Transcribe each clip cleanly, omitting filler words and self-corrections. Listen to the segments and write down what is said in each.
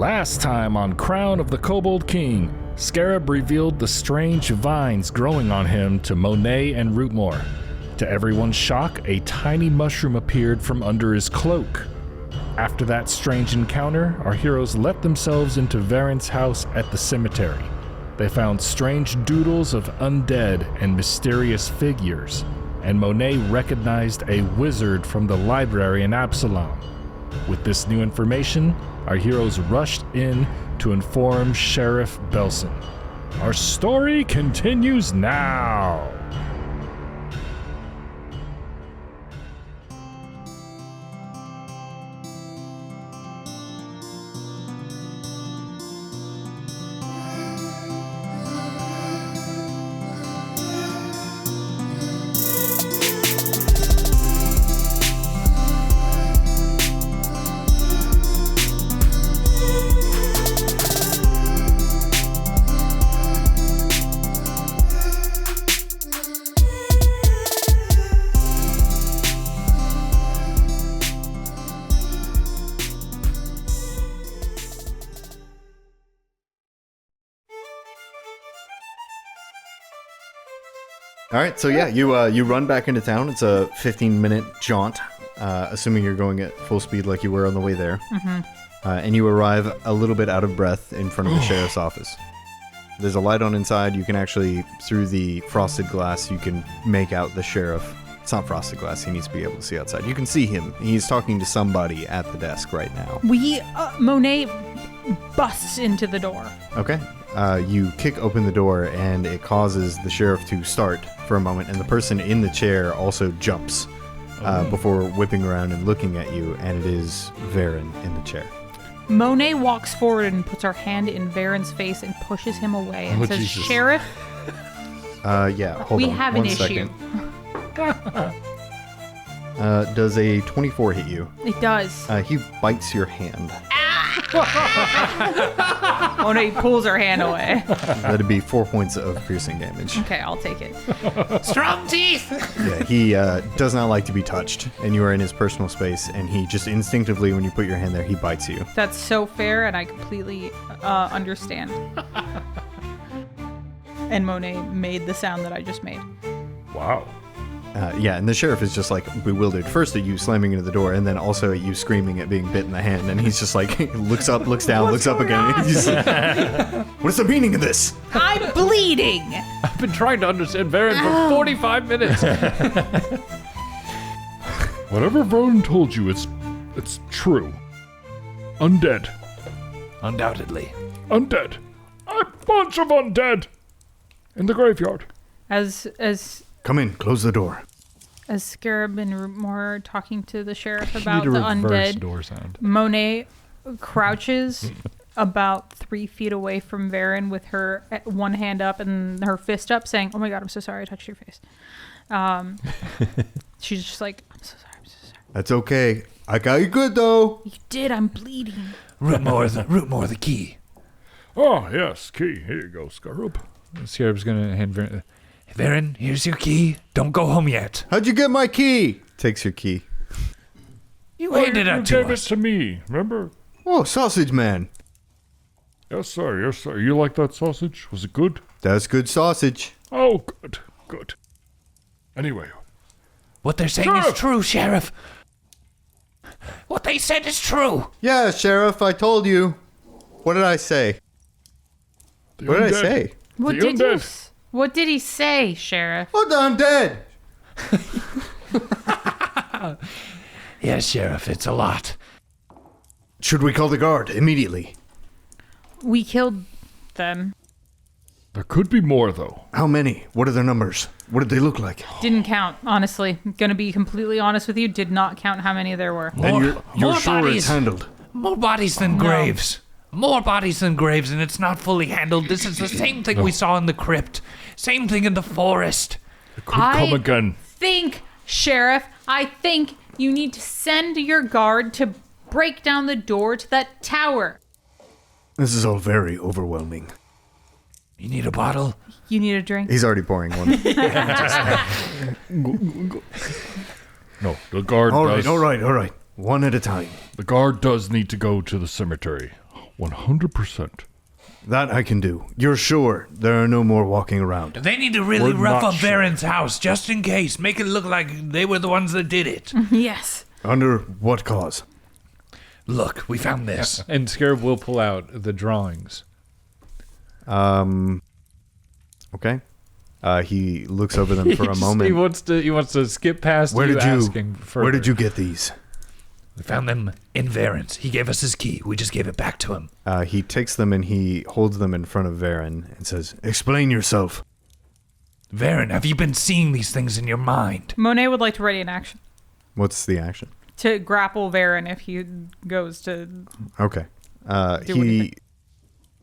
Last time on Crown of the Kobold King, Scarab revealed the strange vines growing on him to Monet and Rootmoore. To everyone's shock, a tiny mushroom appeared from under his cloak. After that strange encounter, our heroes let themselves into Veren's house at the cemetery. They found strange doodles of undead and mysterious figures, and Monet recognized a wizard from the library in Absalom. With this new information, our heroes rushed in to inform Sheriff Belsin. Our story continues now. All right, so yeah, you run back into town. It's a 15-minute jaunt, assuming you're going at full speed like you were on the way there. Mm-hmm. And you arrive a little bit out of breath in front of the sheriff's office. There's a light on inside. You can actually, through the frosted glass, you can make out the sheriff. It's not frosted glass. He needs to be able to see outside. You can see him. He's talking to somebody at the desk right now. Monet busts into the door. Okay. You kick open the door, and it causes the sheriff to start for a moment, and the person in the chair also jumps before whipping around and looking at you, and it is Veren in the chair. Monet walks forward and puts her hand in Veren's face and pushes him away and says, Jesus. Sheriff, Yeah, hold we on have one an issue. second. Does a 24 hit you? It does. He bites your hand. Monet pulls her hand away. That'd be 4 points of piercing damage. Okay, I'll take it. Strong teeth! Yeah, he does not like to be touched, and you are in his personal space, and he just instinctively, when you put your hand there, he bites you. That's so fair, and I completely understand. And Monet made the sound that I just made. Wow. Yeah, and the sheriff is just like bewildered. First at you slamming into the door, and then also at you screaming at being bit in the hand. And he's just like, looks up, looks down, looks up again. He's like, what is the meaning of this? I'm bleeding! I've been trying to understand Veren for 45 minutes. Whatever Veren told you, it's true. Undead. Undoubtedly. Undead. A bunch of undead in the graveyard. As Come in, close the door. As Scarab and Rootmoore are talking to the sheriff about You the need a reverse undead, door sound. Monet crouches about 3 feet away from Veren with her one hand up and her fist up, saying, "Oh my God, I'm so sorry I touched your face." She's just like, "I'm so sorry, I'm so sorry." That's okay. I got you good, though. You did, I'm bleeding. Rootmoore the key. Oh, yes, key. Here you go, Scarab. Scarab's gonna hand Veren. Veren, here's your key. Don't go home yet. How'd you get my key? Takes your key. You handed you it to gave us. it to me, remember? Oh, sausage man. Yes, sir. Yes, sir. You like that sausage? Was it good? That's good sausage. Oh, good. Good. Anyway. What they're saying is true, Sheriff. What they said is true. Yeah, Sheriff, I told you. What did I say? What did I say? What did he say, Sheriff? Oh, I'm dead. Yes, Sheriff, it's a lot. Should we call the guard immediately? We killed them. There could be more, though. How many? What are their numbers? What did they look like? Didn't count, honestly. Gonna be completely honest with you, did not count how many there were. And you're more sure bodies. it's handled? More bodies than graves. More bodies than graves, and it's not fully handled. This is the same thing we saw in the crypt. Same thing in the forest. It could come again. Sheriff, I think you need to send your guard to break down the door to that tower. This is all very overwhelming. You need a bottle? You need a drink? He's already pouring one. No, the guard does. All right. One at a time. The guard does need to go to the cemetery. 100%. That I can do. You're sure there are no more walking around? They need to really We're rough not up sure. Veren's house, just in case. Make it look like they were the ones that did it. Yes. Under what cause? Look, we found this. And Scarab will pull out the drawings. Okay. He looks over them for a moment. He wants to skip past Where you did you asking further. Where did you get these? We found them in Veren's. He gave us his key. We just gave it back to him. He takes them and he holds them in front of Veren and says, "Explain yourself." Veren, have you been seeing these things in your mind? Monet would like to ready an action What's the action? to grapple Veren if he goes to. Okay. Do He anything.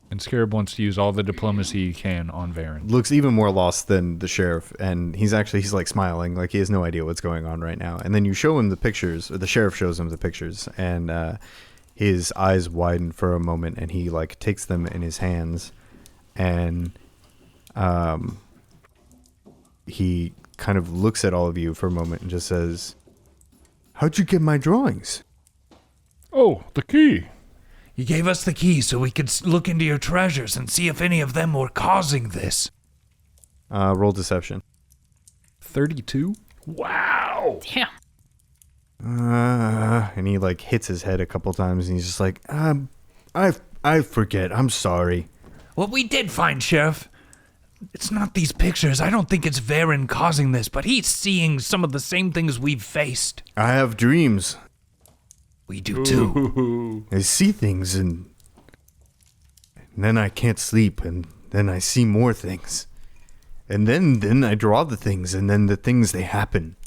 And Scarab wants to use all the diplomacy he can on Veren. looks even more lost than the sheriff, and he's like smiling, like he has no idea what's going on right now. And then you show him the pictures, or the sheriff shows him the pictures, and his eyes widen for a moment, and he like takes them in his hands, and he kind of looks at all of you for a moment and just says, "How'd you get my drawings?" Oh, the key. He gave us the key so we could look into your treasures and see if any of them were causing this. Roll deception. 32? Wow. Damn. And he like hits his head a couple times, and he's just like, I forget. I'm sorry. What we did find, Sheriff, it's not these pictures. I don't think it's Veren causing this, but he's seeing some of the same things we've faced. I have dreams. We do too. I see things, and then I can't sleep, and then I see more things. And then I draw the things, and then the things, they happen.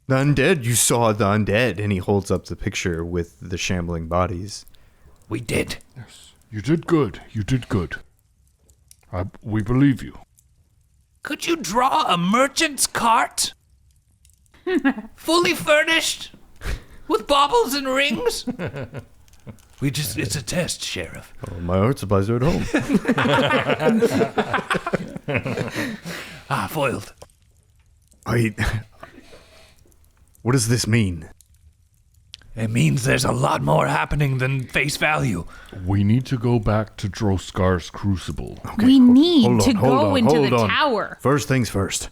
The undead, you saw the undead, and he holds up the picture with the shambling bodies. We did. You did good. You did good. We believe you. Could you draw a merchant's cart? Fully furnished? With baubles and rings? It's a test, Sheriff. Oh, my art supplies are at home. Foiled. What does this mean? It means there's a lot more happening than face value. We need to go back to Droskar's crucible. We need hold to on, hold go on, into hold the on. tower. First things first.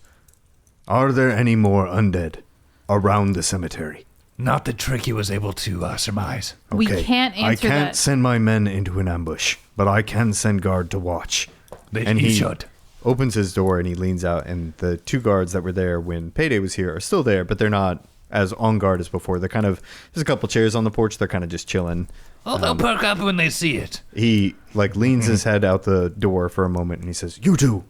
Are there any more undead around the cemetery? Not that Tricky was able to surmise. We can't answer I can't that. send my men into an ambush, but I can send guard to watch. And he he should. opens his door and he leans out, and the two guards that were there when Payday was here are still there, but they're not as on guard as before. They're kind of, there's a couple chairs on the porch, they're kind of just chilling. Oh, they'll perk up when they see it. He like leans his head out the door for a moment and he says, "You two,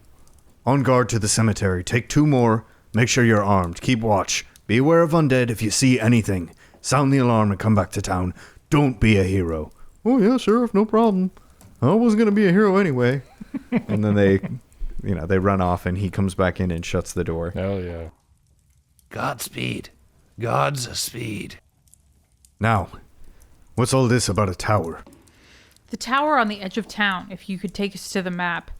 on guard to the cemetery. Take 2 more. Make sure you're armed. Keep watch. Be aware of undead. If you see anything, sound the alarm and come back to town. Don't be a hero." "Oh yeah, Sheriff, no problem. I wasn't gonna be a hero anyway." And then they run off, and he comes back in and shuts the door. Hell yeah. Godspeed. God's speed. Now, what's all this about a tower? The tower on the edge of town, if you could take us to the map.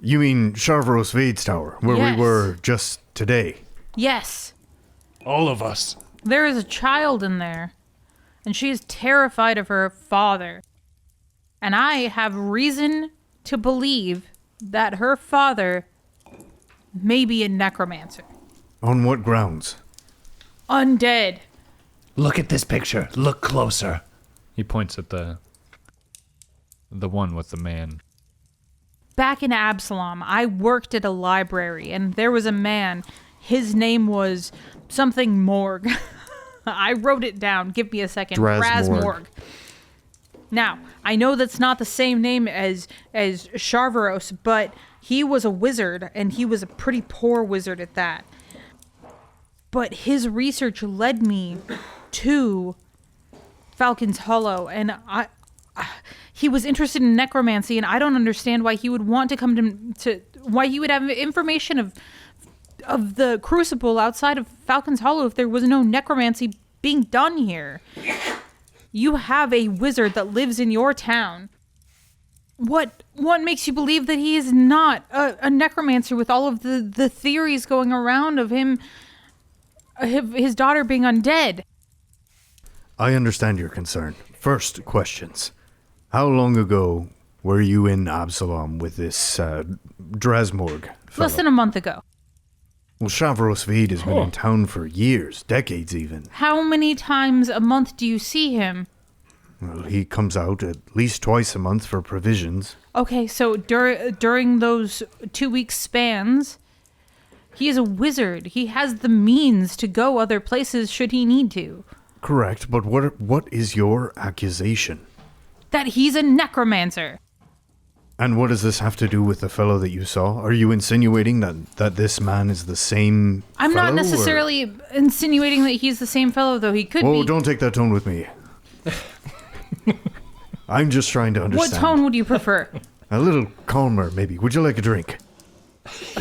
You mean Sharvaros Vade's tower, where Yes. we were just today? Yes. All of us. There is a child in there, and she is terrified of her father. And I have reason to believe that her father may be a necromancer. On what grounds? Undead. Look at this picture. Look closer. He points at the one with the man. Back in Absalom, I worked at a library, and there was a man. His name was something Morg. I wrote it down. Give me a second. Morg. Now, I know that's not the same name as Sharvaros, but he was a wizard, and he was a pretty poor wizard at that. But his research led me to Falcon's Hollow, and he was interested in necromancy, and I don't understand why he would want to come to why he would have information of the crucible outside of Falcon's Hollow if there was no necromancy being done here. You have a wizard that lives in your town. What makes you believe that he is not a necromancer with all of the theories going around of him, his daughter being undead? I understand your concern. First, questions. How long ago were you in Absalom with this Drasmorg fellow? Less than a month ago. Well, Shavros Veed has been in town for years, decades even. How many times a month do you see him? Well, he comes out at least twice a month for provisions. Okay, so during those 2-week spans, he is a wizard. He has the means to go other places should he need to. Correct, but what is your accusation? That he's a necromancer. And what does this have to do with the fellow that you saw? Are you insinuating that this man is the same I'm fellow, not necessarily insinuating that he's the same fellow, though he could be. Whoa, don't take that tone with me. I'm just trying to understand. What tone would you prefer? A little calmer, maybe. Would you like a drink?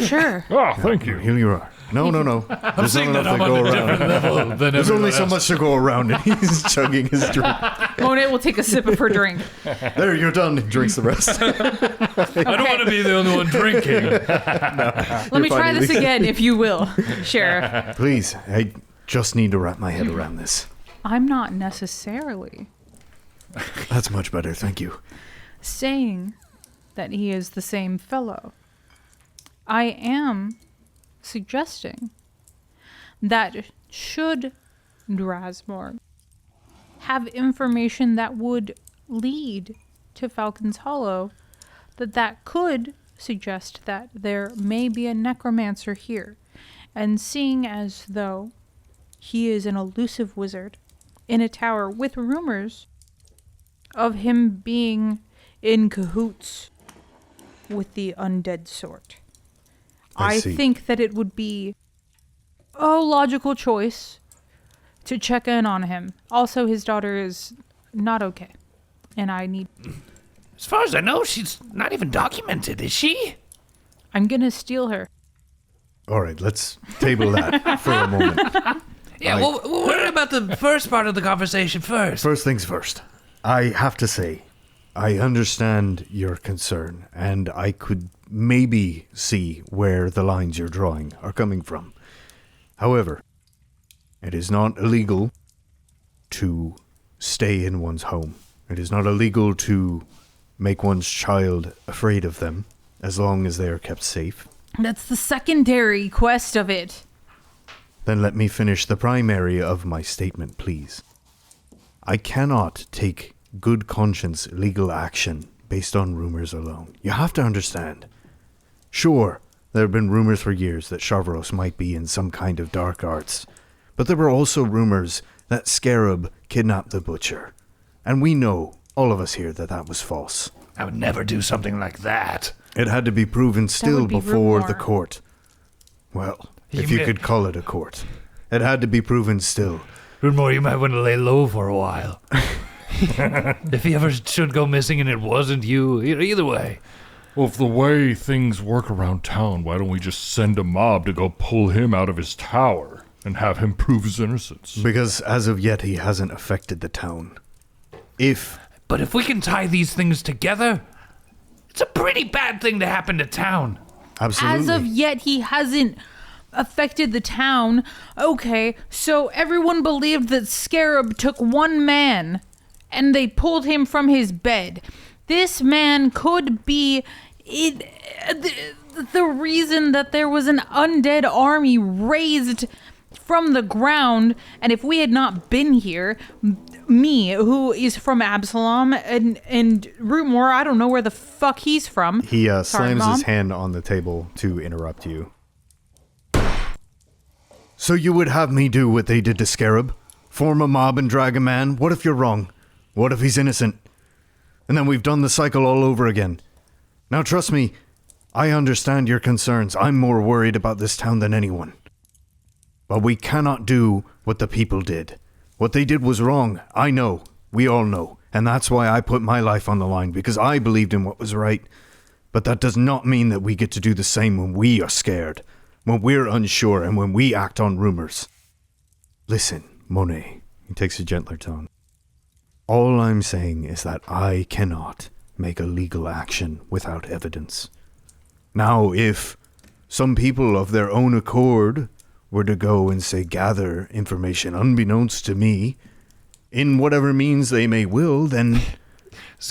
Sure. Oh, thank you. Here you are. No. There's Seeing not that enough I'm to on go a around. different level than There's only everyone so else. much to go around, and he's chugging his drink. Monet will take a sip of her drink. There, you're done. Drinks the rest. I don't want to be the only one drinking. Let me try this again, if you will, Sheriff. Please, I just need to wrap my head around this. I'm not necessarily That's much better, thank you. saying that he is the same fellow. I am suggesting that should Drasmore have information that would lead to Falcon's Hollow, that could suggest that there may be a necromancer here. And seeing as though he is an elusive wizard in a tower with rumors of him being in cahoots with the undead sort, I see. think that it would be a logical choice to check in on him. Also, his daughter is not okay, and I need... As far as I know, she's not even documented, is she? I'm gonna steal her. All right, let's table that for a moment. Yeah, well, what about the first part of the conversation first? First things first. I have to say, I understand your concern, and I could maybe see where the lines you're drawing are coming from. However, it is not illegal to stay in one's home. It is not illegal to make one's child afraid of them, as long as they are kept safe. That's the secondary quest of it. Then let me finish the primary of my statement, please. I cannot take good conscience legal action based on rumors alone. You have to understand. Sure, there have been rumors for years that Shavros might be in some kind of dark arts, but there were also rumors that Scarab kidnapped the butcher. And we know, all of us here, that that was false. I would never do something like that. It had to be proven still would be before the Rootmoore. court. Well, if You you may- could call it a court. It had to be proven still. Rootmoore, you might want to lay low for a while. If he ever should go missing and it wasn't you, either way. Well, if the way things work around town, why don't we just send a mob to go pull him out of his tower and have him prove his innocence? Because as of yet, he hasn't affected the town. But if we can tie these things together, it's a pretty bad thing to happen to town. Absolutely. As of yet, he hasn't affected the town. Okay, so everyone believed that Scarab took one man and they pulled him from his bed. This man could be the reason that there was an undead army raised from the ground, and if we had not been here, me, who is from Absalom, and Rootmoore, I don't know where the fuck he's from. He Sorry, slams Mom. his hand on the table to interrupt you. So you would have me do what they did to Scarab? Form a mob and drag a man? What if you're wrong? What if he's innocent? And then we've done the cycle all over again. Now trust me, I understand your concerns. I'm more worried about this town than anyone. But we cannot do what the people did. What they did was wrong. I know. We all know. And that's why I put my life on the line, because I believed in what was right. But that does not mean that we get to do the same when we are scared, when we're unsure, and when we act on rumors. Listen, Monet. He takes a gentler tone. All I'm saying is that I cannot make a legal action without evidence. Now, if some people of their own accord were to go and, say, gather information unbeknownst to me, in whatever means they may will, then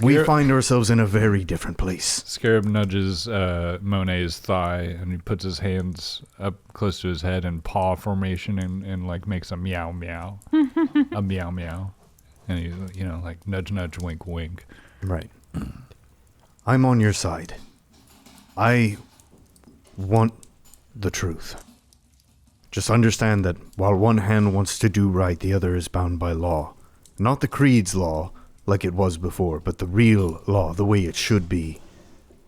We find ourselves in a very different place. Scarab nudges Monet's thigh, and he puts his hands up close to his head in paw formation and like makes a meow meow. A meow meow. And he's, like nudge nudge wink wink. Right. I'm on your side. I want the truth. Just understand that while one hand wants to do right, the other is bound by law. Not the Creed's law, like it was before, but the real law, the way it should be.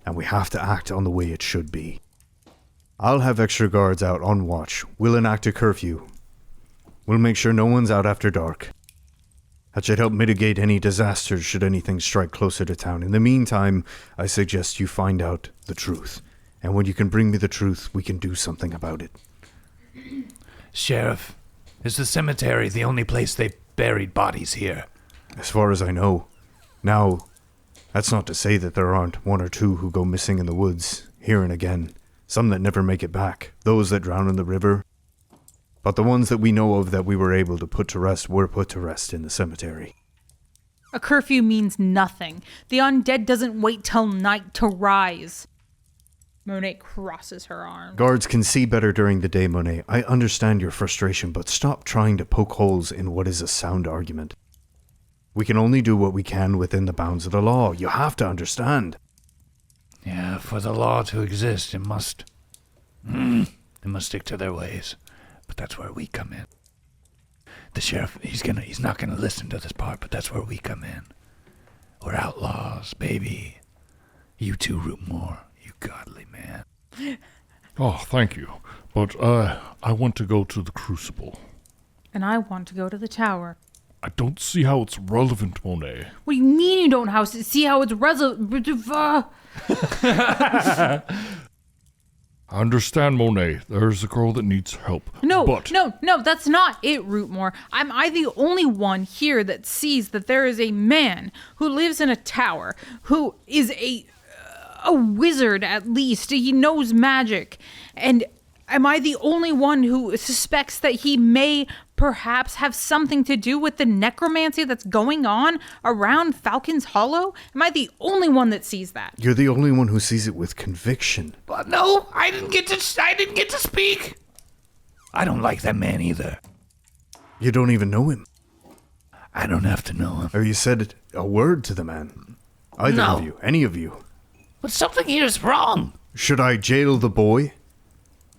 And we have to act on the way it should be. I'll have extra guards out on watch. We'll enact a curfew. We'll make sure no one's out after dark. That should help mitigate any disasters should anything strike closer to town. In the meantime, I suggest you find out the truth. And when you can bring me the truth, we can do something about it. Sheriff, is the cemetery the only place they buried bodies here? As far as I know. Now, that's not to say that there aren't one or two who go missing in the woods, here and again. Some that never make it back. Those that drown in the river. But the ones that we know of that we were able to put to rest were put to rest in the cemetery. A curfew means nothing. The undead doesn't wait till night to rise. Monet crosses her arms. Guards can see better during the day, Monet. I understand your frustration, but stop trying to poke holes in what is a sound argument. We can only do what we can within the bounds of the law. You have to understand. Yeah, for the law to exist, it must stick to their ways. But that's where we come in. The sheriff, he's not gonna listen to this part, but that's where we come in. We're outlaws, baby. You too, Rootmoore. You godly man. Oh, thank you. But I want to go to the Crucible. And I want to go to the tower. I don't see how it's relevant, Monet. What do you mean you don't see how it's I understand, Monet. There's a girl that needs help. No, but no, that's not it, Rootmoore. Am I the only one here that sees that there is a man who lives in a tower, who is a wizard at least? He knows magic. And am I the only one who suspects that he may perhaps have something to do with the necromancy that's going on around Falcon's Hollow? Am I the only one that sees that? You're the only one who sees it with conviction. But no, I didn't get to speak. I don't like that man either. You don't even know him. I don't have to know him. Or you said a word to the man. Either of you, any of you. But something here is wrong. Should I jail the boy?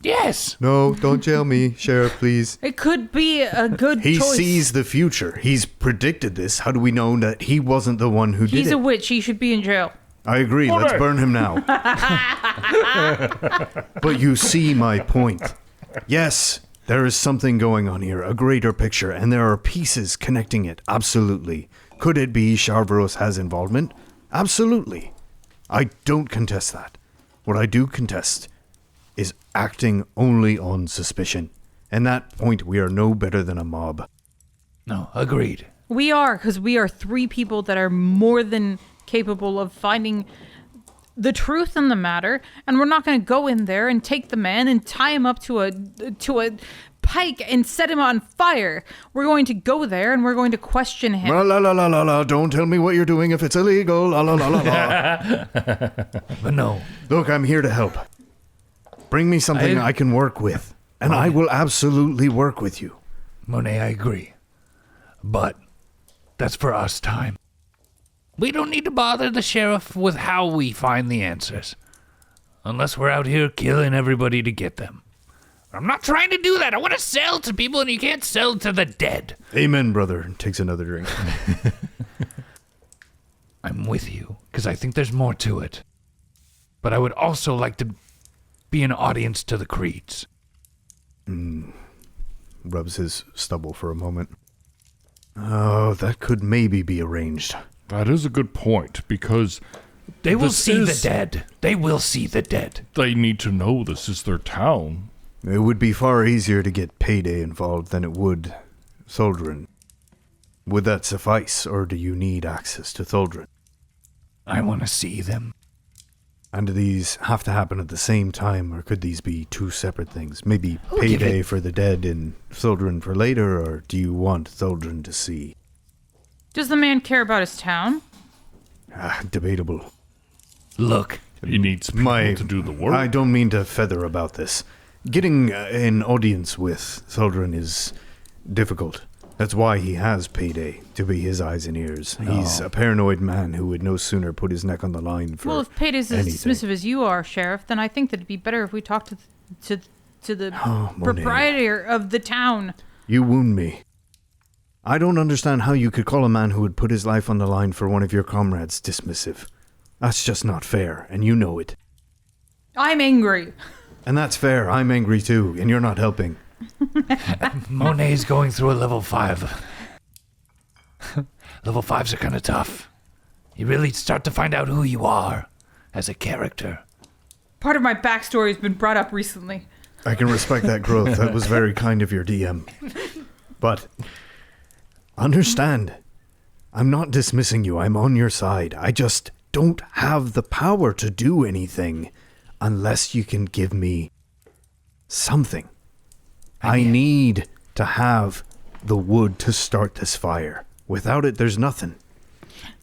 Yes. No, don't jail me, Sheriff, please. It could be a good He choice. sees the future. He's predicted this. How do we know that he wasn't the one who did it? He's a witch. He should be in jail. I agree. Let's burn him now. But you see my point. Yes, there is something going on here, a greater picture, and there are pieces connecting it. Absolutely. Could it be Sharvaros has involvement? Absolutely. I don't contest that. What I do contest is acting only on suspicion. And that point, we are no better than a mob. No, agreed. We are, because we are three people that are more than capable of finding the truth in the matter, and we're not going to go in there and take the man and tie him up to a pike and set him on fire. We're going to go there and we're going to question him. La la la la la, don't tell me what you're doing if it's illegal. La la la la la. But no. Look, I'm here to help. Bring me something I can work with, and I will absolutely work with you. Monet, I agree. But that's for us time. We don't need to bother the sheriff with how we find the answers. Unless we're out here killing everybody to get them. I'm not trying to do that. I want to sell to people, and you can't sell to the dead. Amen, brother. Takes another drink. I'm with you, because I think there's more to it. But I would also like to be an audience to the Creeds. Rubs his stubble for a moment. Oh, that could maybe be arranged. that is a good point, because They will see the dead. They will see the dead. they need to know this is their town. It would be far easier to get Payday involved than it would Tholdrin. Would that suffice, or do you need access to Tholdrin? I want to see them. And do these have to happen at the same time, or could these be two separate things? Maybe Who give Payday it- for the dead and Tholdrin for later, or do you want Tholdrin to see? Does the man care about his town? Debatable. Look, He needs people to do the work. I don't mean to feather about this. Getting an audience with Thaldrin is difficult. That's why he has Payday, to be his eyes and ears. He's a paranoid man who would no sooner put his neck on the line for Well, if Payday's as dismissive as you are, Sheriff, then I think that it'd be better if we talk to the proprietor of the town. You wound me. I don't understand how you could call a man who would put his life on the line for one of your comrades dismissive. That's just not fair, and you know it. I'm angry. And that's fair. I'm angry too, and you're not helping. Monet's going through a level 5. Level 5s are kind of tough. You really start to find out who you are as a character. Part of my backstory has been brought up recently. I can respect that growth. That was very kind of your DM. But understand, I'm not dismissing you. I'm on your side. I just don't have the power to do anything unless you can give me something. I need to have the wood to start this fire. Without it, there's nothing.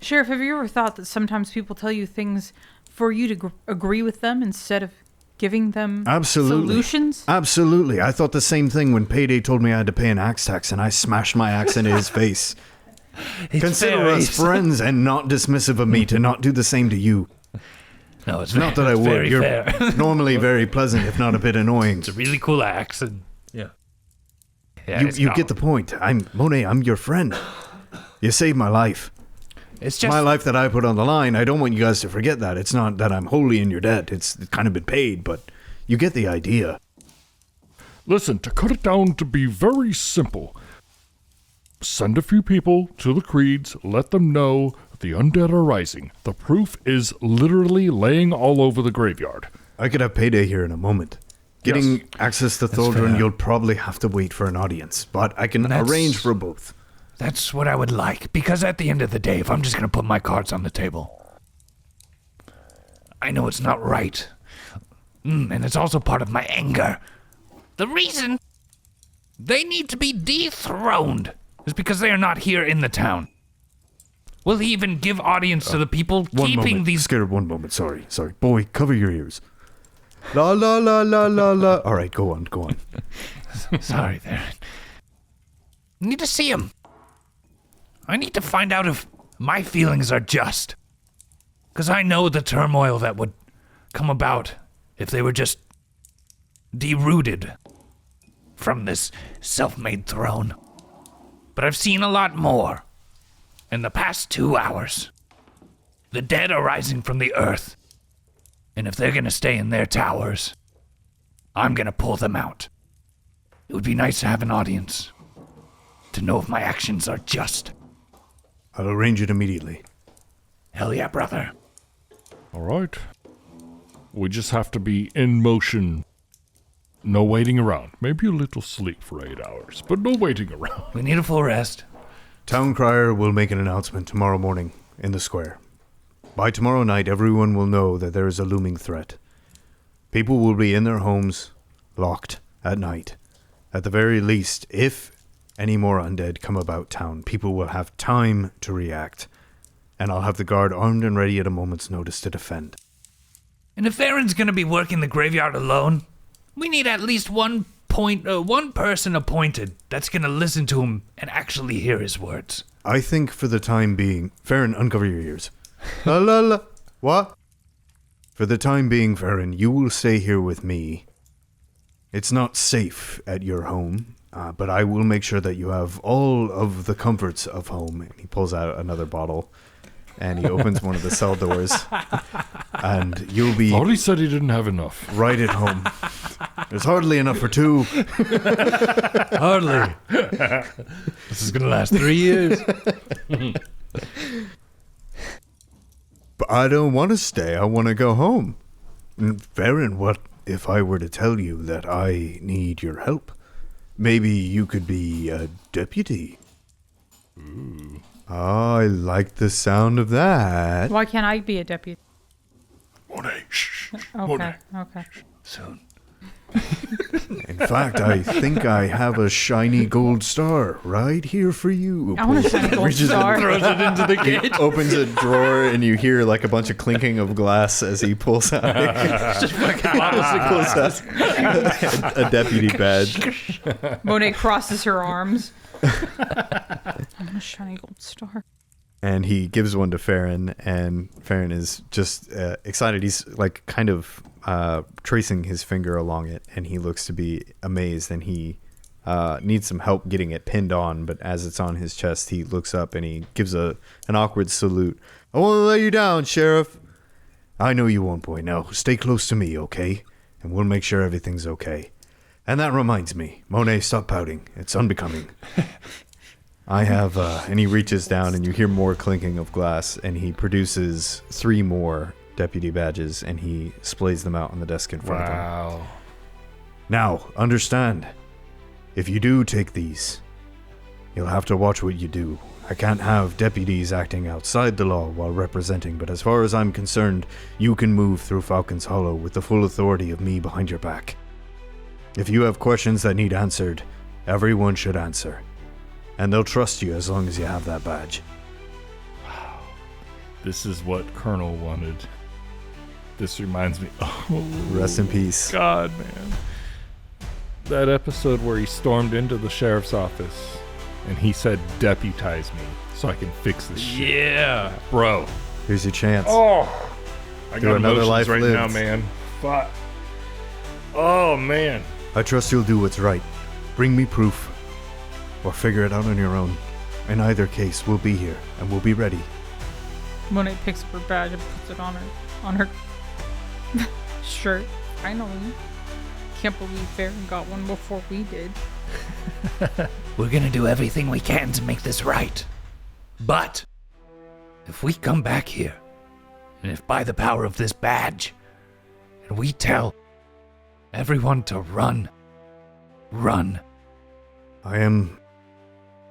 Sheriff, have you ever thought that sometimes people tell you things for you to agree with them instead of giving them solutions? Absolutely. I thought the same thing when Payday told me I had to pay an axe tax, and I smashed my axe into his face. Consider us friends and not dismissive of me to not do the same to you. No, it's not that I would. Very You're fair. normally very pleasant, if not a bit annoying. It's a really cool axe, and yeah, You get the point. Monet, I'm your friend. You saved my life. It's just my life that I put on the line. I don't want you guys to forget that. It's not that I'm wholly in your debt. It's kind of been paid, but you get the idea. Listen, to cut it down to be very simple, send a few people to the creeds, let them know the undead are rising. The proof is literally laying all over the graveyard. I could have Payday here in a moment. Getting access to Thaldrin, you'll probably have to wait for an audience, but I can arrange for both. That's what I would like, because at the end of the day, if I'm just going to put my cards on the table, I know it's not right. And it's also part of my anger. The reason they need to be dethroned is because they are not here in the town. Will he even give audience to the people keeping these... Scarab, one moment. Sorry. Boy, cover your ears. La la la la la la. All right, go on. Sorry, Veren. I need to see him. I need to find out if my feelings are just. Because I know the turmoil that would come about if they were just derooted from this self-made throne. But I've seen a lot more in the past 2 hours. The dead are rising from the earth. And if they're going to stay in their towers, I'm going to pull them out. It would be nice to have an audience, to know if my actions are just. I'll arrange it immediately. Hell yeah, brother. All right. We just have to be in motion. No waiting around. Maybe a little sleep for 8 hours, but no waiting around. We need a full rest. Town Crier will make an announcement tomorrow morning in the square. By tomorrow night, everyone will know that there is a looming threat. People will be in their homes, locked, at night. At the very least, if any more undead come about town, people will have time to react. And I'll have the guard armed and ready at a moment's notice to defend. And if Veren's going to be working the graveyard alone, we need at least one person appointed that's going to listen to him and actually hear his words. I think for the time being... Veren, uncover your ears. La la la. What? For the time being, Veren, you will stay here with me. It's not safe at your home, but I will make sure that you have all of the comforts of home. And he pulls out another bottle, and he opens one of the cell doors, and you'll be... Thought he said he didn't have enough. Right at home. There's hardly enough for 2. Hardly. This is going to last 3 years. But I don't want to stay. I want to go home. Veren, what if I were to tell you that I need your help? Maybe you could be a deputy. Ooh. I like the sound of that. Why can't I be a deputy? Monet, shh. Okay. Monet. Okay. Soon. In fact, I think I have a shiny gold star right here for you. I want a shiny gold Reaches in, star. Throws it into the He opens a drawer and you hear like a bunch of clinking of glass as he pulls out, a deputy badge. Monet crosses her arms. I want a shiny gold star. And he gives one to Veren, and Veren is just excited. He's like kind of tracing his finger along it, and he looks to be amazed, and he needs some help getting it pinned on, but as it's on his chest, he looks up and he gives an awkward salute. I won't let you down, Sheriff. I know you won't, boy. Now, stay close to me, okay? And we'll make sure everything's okay. And that reminds me, Monet, stop pouting. It's unbecoming. I have, and he reaches down and you hear more clinking of glass, and he produces 3 more deputy badges and he splays them out on the desk in front of him. Wow. Now, understand, if you do take these, you'll have to watch what you do. I can't have deputies acting outside the law while representing, but as far as I'm concerned, you can move through Falcon's Hollow with the full authority of me behind your back. If you have questions that need answered, everyone should answer. And they'll trust you as long as you have that badge. This is what Colonel wanted. This reminds me. Oh, Rest in peace. God, man. That episode where he stormed into the sheriff's office and he said, "Deputize me so I can fix this shit." Yeah. Bro. Here's your chance. Oh, I Do got another emotions life right lived. now, man. Fuck. Oh, man. I trust you'll do what's right. Bring me proof. Or figure it out on your own. In either case, we'll be here, and we'll be ready. Monet picks up her badge and puts it on her shirt. Finally. Can't believe Veren got one before we did. We're gonna do everything we can to make this right. But if we come back here, and if by the power of this badge, and we tell everyone to run. I am,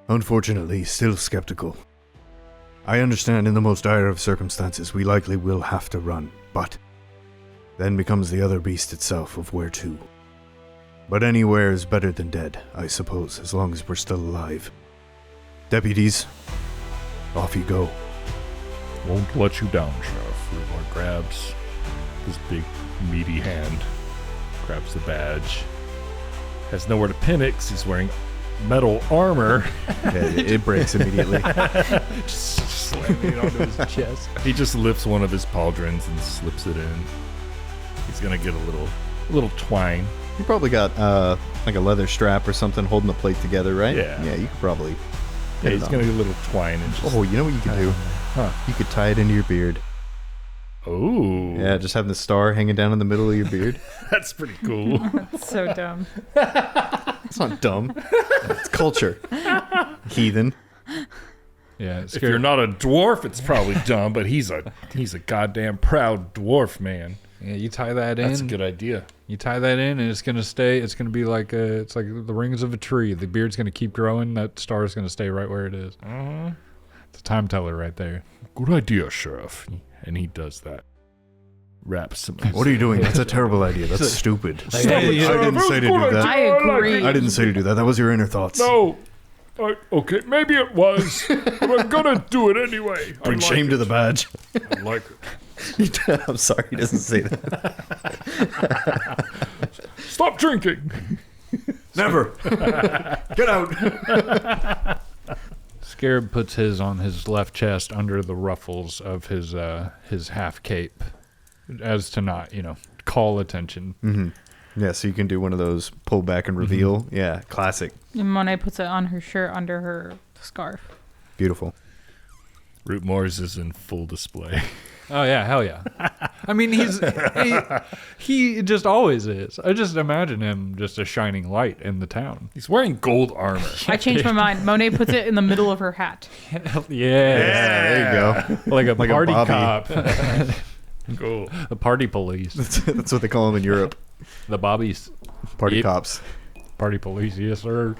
unfortunately, still skeptical. I understand in the most dire of circumstances we likely will have to run, but then becomes the other beast itself of where to. But anywhere is better than dead, I suppose, as long as we're still alive. Deputies, off you go. Won't let you down, Sheriff. Rootmoore grabs his big, meaty hand, grabs the badge, has nowhere to pin it because he's wearing metal armor. Yeah, it breaks immediately. Just slamming it onto his chest. He just lifts one of his pauldrons and slips it in. He's gonna get a little twine. You probably got like a leather strap or something holding the plate together, right? Yeah. Yeah, you could probably. Yeah, put it he's on. gonna get a little twine and just. Oh, you know what you could do? Huh. You could tie it into your beard. Oh. Yeah, just having the star hanging down in the middle of your beard. That's pretty cool. That's so dumb. It's not dumb. It's culture. Heathen. Yeah. If you're not a dwarf, it's probably dumb, but he's a goddamn proud dwarf, man. Yeah, you tie that in. That's a good idea. You tie that in, and it's gonna stay. It's gonna be like it's like the rings of a tree. The beard's gonna keep growing. That star is gonna stay right where it is. It's a time teller right there. Good idea, Sheriff. And he does that. Wraps some. What are you doing? That's a terrible idea. That's stupid. I Stop it, didn't say to do I that. agree. I didn't say to do that. That was your inner thoughts. No. Okay, maybe it was, but I'm gonna do it anyway. Bring shame to the badge. I like it. I'm sorry, he doesn't say that. Stop drinking. Never. Get out. Scarab puts his on his left chest under the ruffles of his half cape, as to not call attention. Mm-hmm. Yeah, so you can do one of those pull back and reveal. Mm-hmm. Yeah, classic. And Monet puts it on her shirt under her scarf. Beautiful. Rootmoore's is in full display. Oh yeah, hell yeah. I mean, he just always is. I just imagine him just a shining light in the town. He's wearing gold armor. I changed my mind. Monet puts it in the middle of her hat. Yeah, There you go. like a Like a party Bobby. cop. Cool. The party police. That's what they call them in Europe. The bobbies. Party Yep. cops. Party police, yes sir.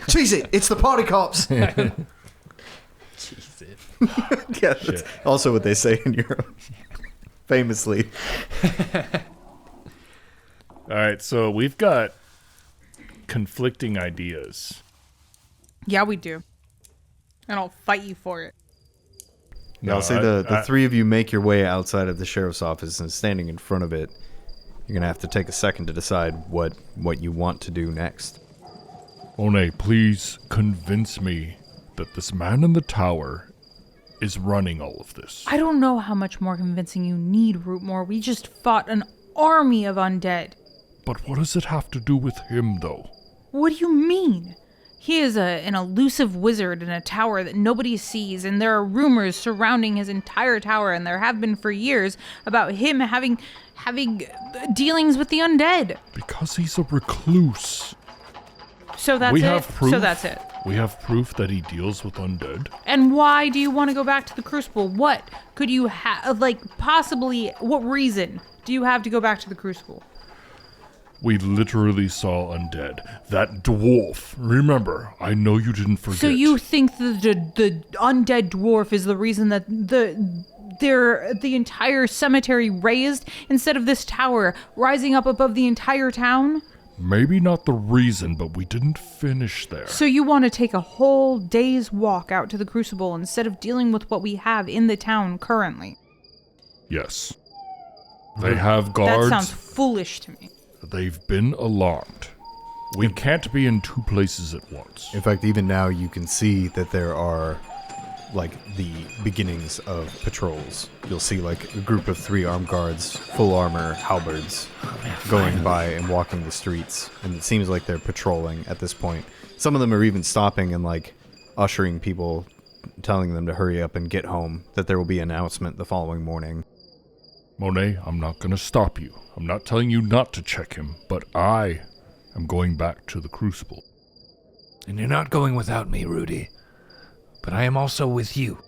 Cheese it! It's the party cops! Yeah, that's also what they say in Europe. Famously. All right, so we've got conflicting ideas. Yeah, we do. And I'll fight you for it. I'll say the three of you make your way outside of the sheriff's office, and standing in front of it, you're going to have to take a second to decide what you want to do next. Monet, please convince me that this man in the tower is running all of this. I don't know how much more convincing you need, Rootmoore. We just fought an army of undead. But what does it have to do with him, though? What do you mean? He is an elusive wizard in a tower that nobody sees, and there are rumors surrounding his entire tower, and there have been for years, about him having dealings with the undead. Because he's a recluse. So that's We it? have proof. So that's it. We have proof that he deals with undead. And why do you want to go back to the Crucible? What could you have, possibly, what reason do you have to go back to the Crucible? We literally saw undead. That dwarf. Remember, I know you didn't forget. So you think the undead dwarf is the reason that the entire cemetery raised instead of this tower rising up above the entire town? Maybe not the reason, but we didn't finish there. So you want to take a whole day's walk out to the Crucible instead of dealing with what we have in the town currently? Yes. They have guards. That sounds foolish to me. They've been alarmed. We can't be in two places at once. In fact, even now you can see that there are, the beginnings of patrols. You'll see, a group of 3 armed guards, full armor, halberds, going by and walking the streets. And it seems like they're patrolling at this point. Some of them are even stopping and, ushering people, telling them to hurry up and get home, that there will be an announcement the following morning. Monet, I'm not going to stop you. I'm not telling you not to check him, but I am going back to the Crucible. And you're not going without me, Rooty. But I am also with you.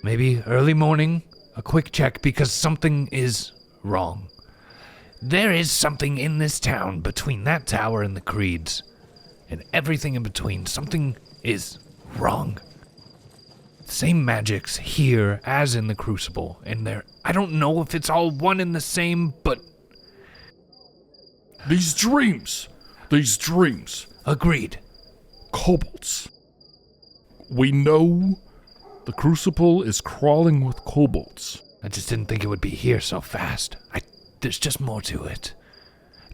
Maybe early morning, a quick check, because something is wrong. There is something in this town between that tower and the Creeds, and everything in between. Something is wrong. Same magics here as in the Crucible, and I don't know if it's all one and the same, but... These dreams! Agreed. Kobolds. We know the Crucible is crawling with kobolds. I just didn't think it would be here so fast. There's just more to it.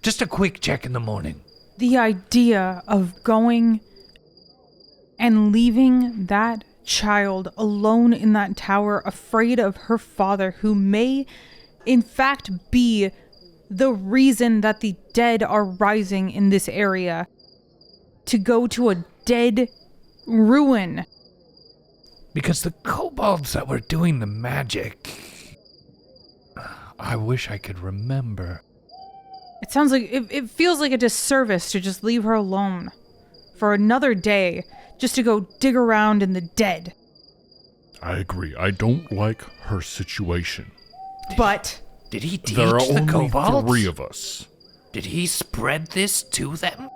Just a quick check in the morning. The idea of going and leaving that child alone in that tower, afraid of her father, who may in fact be the reason that the dead are rising in this area, to go to a dead ruin. Because the kobolds that were doing the magic, I wish I could remember. It sounds like it feels like a disservice to just leave her alone for another day, just to go dig around in the dead. I agree. I don't like her situation. But Did he teach There are the only kobolds? 3 of us. Did he spread this to them?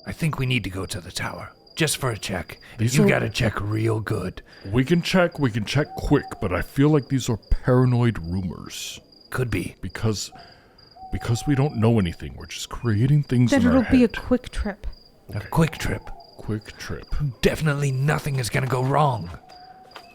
I think we need to go to the tower, just for a check. These You are- gotta check real good. We can check quick, but I feel like these are paranoid rumors. Could be. Because we don't know anything. We're just creating things then in our it'll be a head. quick trip. A quick trip. Quick trip. Definitely nothing is gonna go wrong.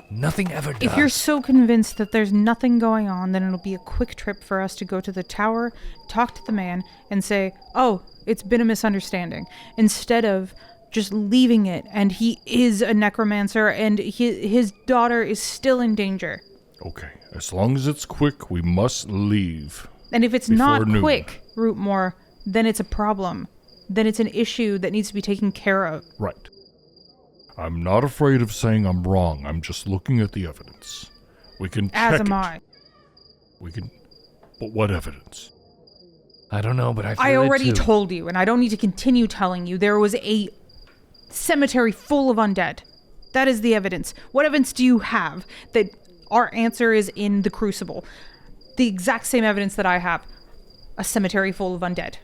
Nothing ever does. If you're so convinced that there's nothing going on, then it'll be a quick trip for us to go to the tower, talk to the man, and say, oh, it's been a misunderstanding. Instead of just leaving it, and he is a necromancer, and his daughter is still in danger. Okay. As long as it's quick, we must leave. And if it's Before not noon. quick, Rootmoore, then it's a problem. Then it's an issue that needs to be taken care of. Right. I'm not afraid of saying I'm wrong. I'm just looking at the evidence. We can check As am it. I. We can... But what evidence? I don't know, but I feel I already it too. told you, and I don't need to continue telling you, there was a cemetery full of undead. That is the evidence. What evidence do you have that our answer is in the Crucible? The exact same evidence that I have. A cemetery full of undead.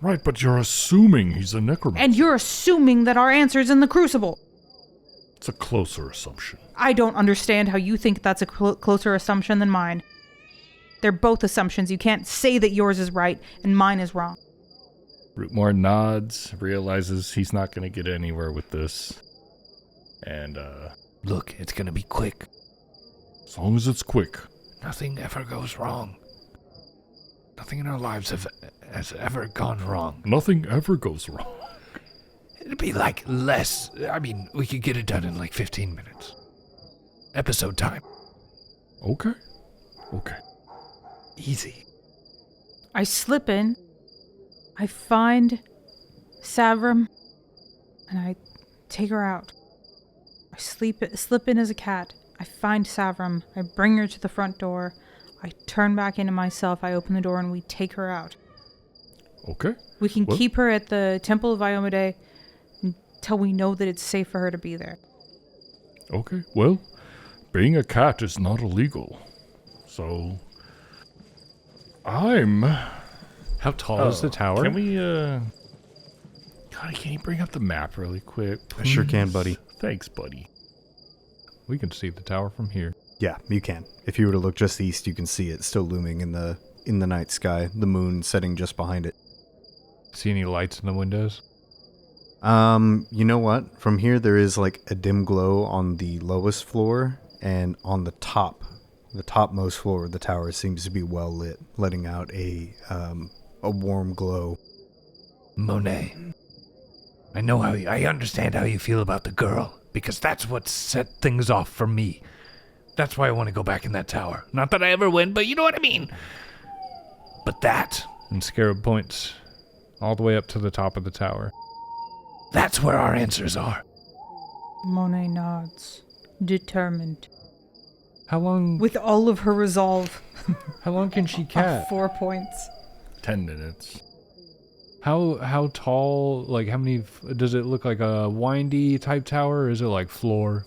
Right, but you're assuming he's a necromancer. And you're assuming that our answer is in the Crucible. It's a closer assumption. I don't understand how you think that's a closer assumption than mine. They're both assumptions. You can't say that yours is right and mine is wrong. Rootmoore nods, realizes he's not going to get anywhere with this. And, Look, it's gonna be quick. as long as it's quick. Nothing ever goes wrong. Nothing in our lives has ever gone wrong. Nothing ever goes wrong. It'd be like less. I mean, we could get it done in like 15 minutes. Episode time. Okay. Easy. I slip in. I find Savram. And I take her out. I slip in as a cat. I find Savram. I bring her to the front door. I turn back into myself. I open the door and we take her out. Okay. We can Well- keep her at the Temple of Iomade until we know that it's safe for her to be there. Okay. Well, being a cat is not illegal. So, How tall is the tower? Can we, God, can you bring up the map really quick? I sure can, please? buddy. Thanks, buddy. We can see the tower from here. Yeah, you can. If you were to look just east, you can see it still looming in the night sky. The moon setting just behind it. See any lights in the windows? You know what? From here, there is like a dim glow on the lowest floor, and on the topmost floor of the tower seems to be well lit, letting out a warm glow. Monet. I understand how you feel about the girl, because that's what set things off for me. That's why I want to go back in that tower. Not that I ever win, but you know what I mean. But And Scarab points all the way up to the top of the tower. that's where our answers are. Monet nods, determined, How long? with all of her resolve. How long can she cat? 4 points. 10 minutes. How tall? Like how many? Does it look like a windy type tower, or is it like floor?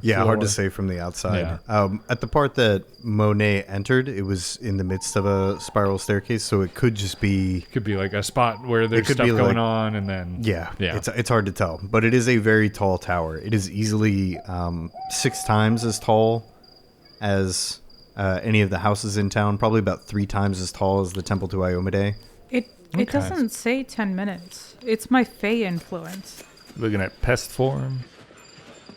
Yeah, hard to floor? say from the outside. At the part that Monet entered, it was in the midst of a spiral staircase, so it could just be... Could be like a spot where there's could stuff be going like- on, and then Yeah, yeah. It's hard to tell, but it is a very tall tower. It is easily 6 times as tall as any of the houses in town, probably about 3 times as tall as the Temple to Iomade. It Okay. doesn't say 10 minutes. It's my Fey influence. Looking at pest form.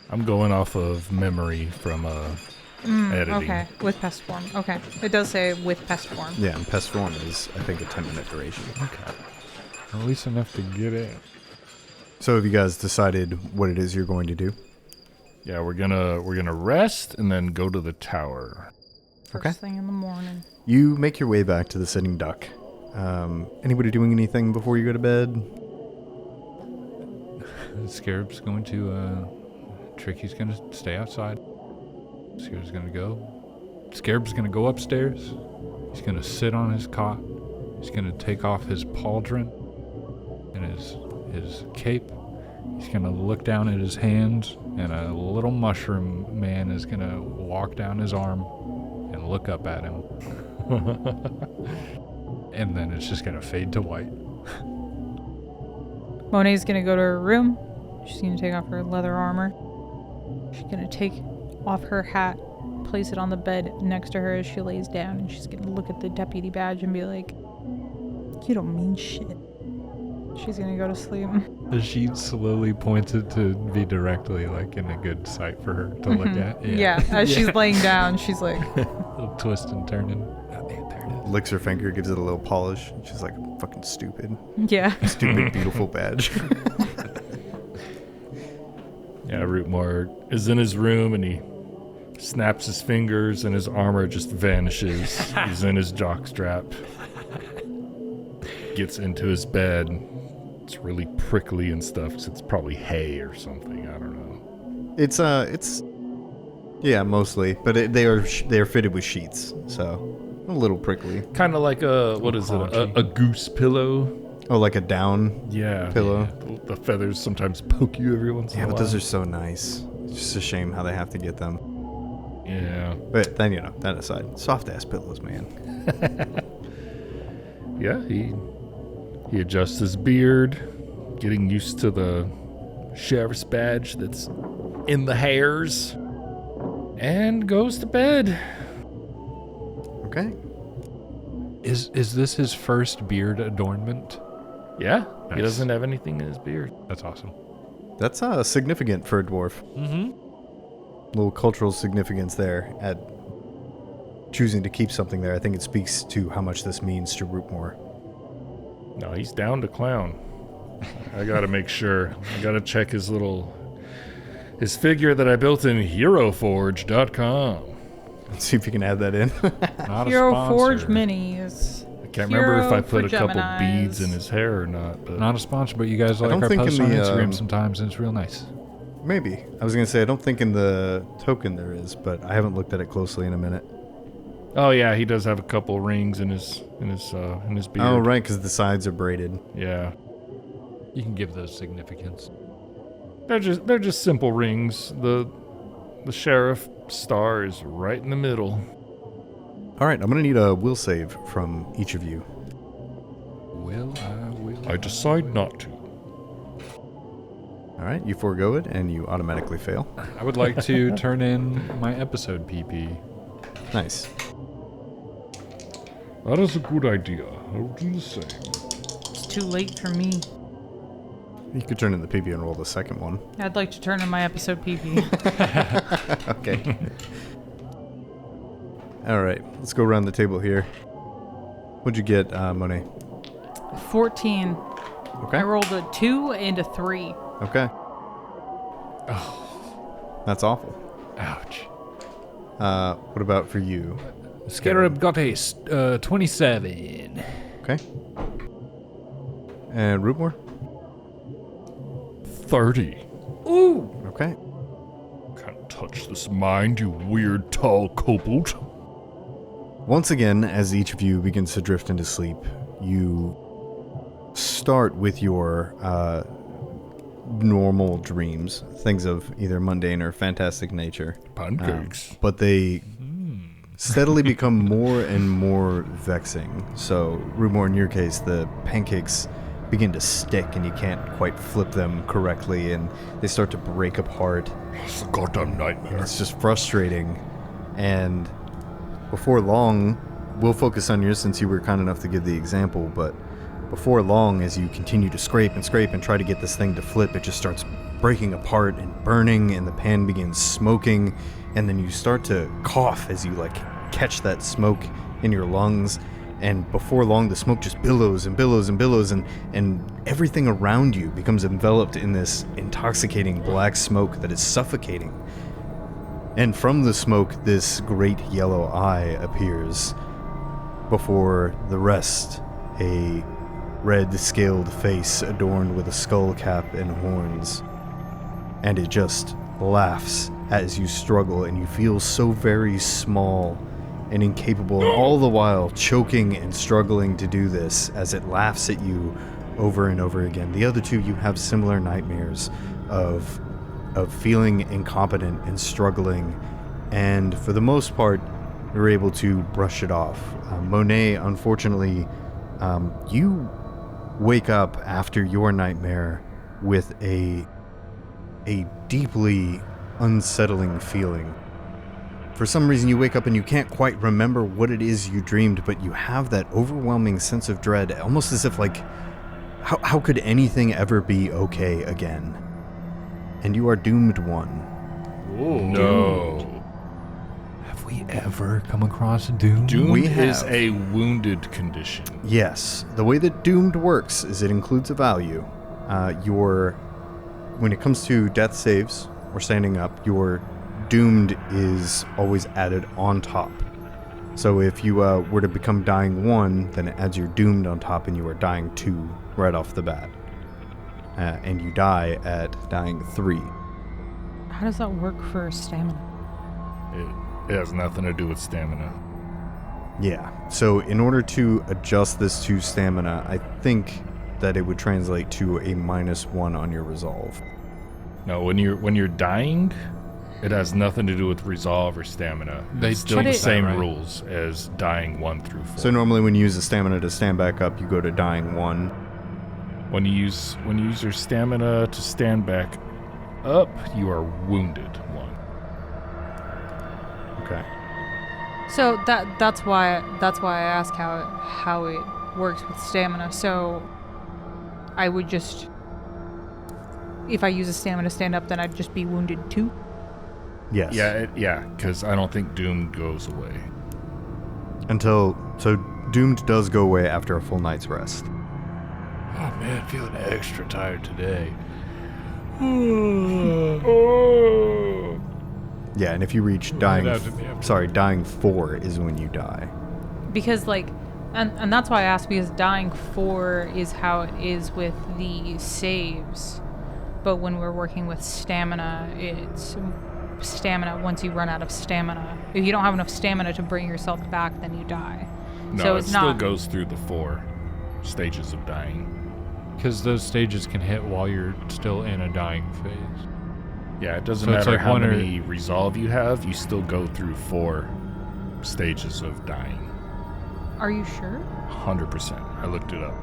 I'm going off of memory from editing. Okay, with pest form. Okay, it does say with pest form. Yeah, and Pest Form is, I think, a 10-minute duration. Okay. At least enough to get in. So have you guys decided what it is you're going to do? Yeah, we're gonna rest and then go to the tower. First Okay. thing in the morning. You make your way back to the Sitting Duck. Anybody doing anything before you go to bed? Scarab's going to Tricky's gonna stay outside. Scarab's gonna go upstairs. He's gonna sit on his cot. He's gonna take off his pauldron and his cape. He's gonna look down at his hands, and a little mushroom man is gonna walk down his arm and look up at him. And then it's just gonna fade to white. Monet's gonna go to her room. She's gonna take off her leather armor. She's gonna take off her hat, place it on the bed next to her as she lays down, and she's gonna look at the deputy badge and be like, "You don't mean shit." She's gonna go to sleep. She slowly points it to be directly, like, in a good sight for her to look at. Yeah, as she's laying down, she's like, Little twist and turning. Oh, there it is. Licks her finger, gives it a little polish. She's like, fucking stupid. yeah. Stupid, beautiful badge. Yeah, Rootmoore is in his room and he snaps his fingers and his armor just vanishes. He's in his jockstrap. Gets into his bed. It's really prickly and stuff 'cause it's probably hay or something. I don't know. It's yeah, mostly, but they are fitted with sheets, so a little prickly. Kind of like a, what is it, a goose pillow? Oh, like a down. Yeah. Pillow. The feathers sometimes poke you every once in Yeah, a while. but those are so nice. It's just a shame how they have to get them. Yeah. But then, that aside, soft ass pillows, man. Yeah, he adjusts his beard, getting used to the sheriff's badge that's in the hairs, and goes to bed. Okay. Is this his first beard adornment? Yeah, Nice. he doesn't have anything in his beard. That's awesome. That's significant for a dwarf. Mm-hmm. Little cultural significance there at choosing to keep something there. I think it speaks to how much this means to Rootmoore. No, he's down to clown. I gotta make sure. I gotta check his figure that I built in HeroForge.com. Let's see if you can add that in. Not Hero a sponsor. Forge Minis. I can't remember if I Hero put a for couple Geminis. beads in his hair or not. But Not a sponsor, but you guys like don't our think in posts on the, Instagram sometimes, and it's real nice. Maybe. I was going to say, I don't think in the token there is, but I haven't looked at it closely in a minute. oh yeah, he does have a couple rings in his beard. Oh, right, because the sides are braided. Yeah, You can give those significance. they're just simple rings. The sheriff star is right in the middle. All right, I'm going to need a will save from each of you. Will. I decide not to. All right, you forego it, and you automatically fail. I would like to turn in my episode PP. Nice. That is a good idea. I'll do the same. It's too late for me. You could turn in the PB and roll the second one. I'd like to turn in my episode PP. Okay. All right, let's go around the table here. What'd you get, Monet? 14. Okay. I rolled a 2 and a 3. Okay. That's awful. Ouch. What about for you? Scarab got a 27. Okay. And Rootmoore? 30. Okay. Can't touch this mind, you weird tall kobold. Once again, as each of you begins to drift into sleep, you start with your normal dreams, things of either mundane or fantastic nature. Pancakes. But they steadily become more and more vexing. So, Rootmoore, in your case, the pancakes begin to stick and you can't quite flip them correctly and they start to break apart. It's a goddamn nightmare. It's just frustrating. And before long, we'll focus on yours since you were kind enough to give the example, but before long, as you continue to scrape and try to get this thing to flip, it just starts breaking apart and burning, and the pan begins smoking, and then you start to cough as you catch that smoke in your lungs, and before long the smoke just billows and billows and billows, and everything around you becomes enveloped in this intoxicating black smoke that is suffocating. And from the smoke, this great yellow eye appears. Before the rest, a red scaled face adorned with a skull cap and horns. And it just laughs as you struggle, and you feel so very small and incapable, and all the while choking and struggling to do this as it laughs at you over and over again. The other two, you have similar nightmares of feeling incompetent and struggling, and for the most part, you're able to brush it off. Monet, unfortunately, you wake up after your nightmare with a deeply unsettling feeling. For some reason, you wake up and you can't quite remember what it is you dreamed, but you have that overwhelming sense of dread, almost as if how could anything ever be okay again? And you are doomed one. No. Have we ever come across Doom? Doomed We is have. a wounded condition. Yes, the way that doomed works is it includes a value. When it comes to death saves or standing up, your doomed is always added on top. So if you were to become dying 1, then it adds your doomed on top, and you are dying 2 right off the bat. And you die at dying 3. How does that work for stamina? It has nothing to do with stamina. Yeah. So in order to adjust this to stamina, I think that it would translate to a -1 on your resolve. No, when you're dying, it has nothing to do with resolve or stamina. They It's still But the it- same right. rules as dying 1 through 4. So normally when you use the stamina to stand back up, you go to dying 1. When you use your stamina to stand back up, you are wounded 1. Okay. So that's why I ask how it works with stamina. So I would just, if I use a stamina to stand up, then I'd just be wounded too. Yes. Yeah, because I don't think Doom goes away. So Doomed does go away after a full night's rest. Oh man, feeling extra tired today. Yeah, and if you reach dying 4 is when you die. Because and that's why I asked, because dying 4 is how it is with the saves. But when we're working with stamina, it's stamina once you run out of stamina. If you don't have enough stamina to bring yourself back, then you die. No, so it it's still not goes through the 4 stages of dying. Because those stages can hit while you're still in a dying phase. Yeah, it doesn't So it's matter like how one or- many resolve you have, you still go through 4 stages of dying. Are you sure? 100%. I looked it up.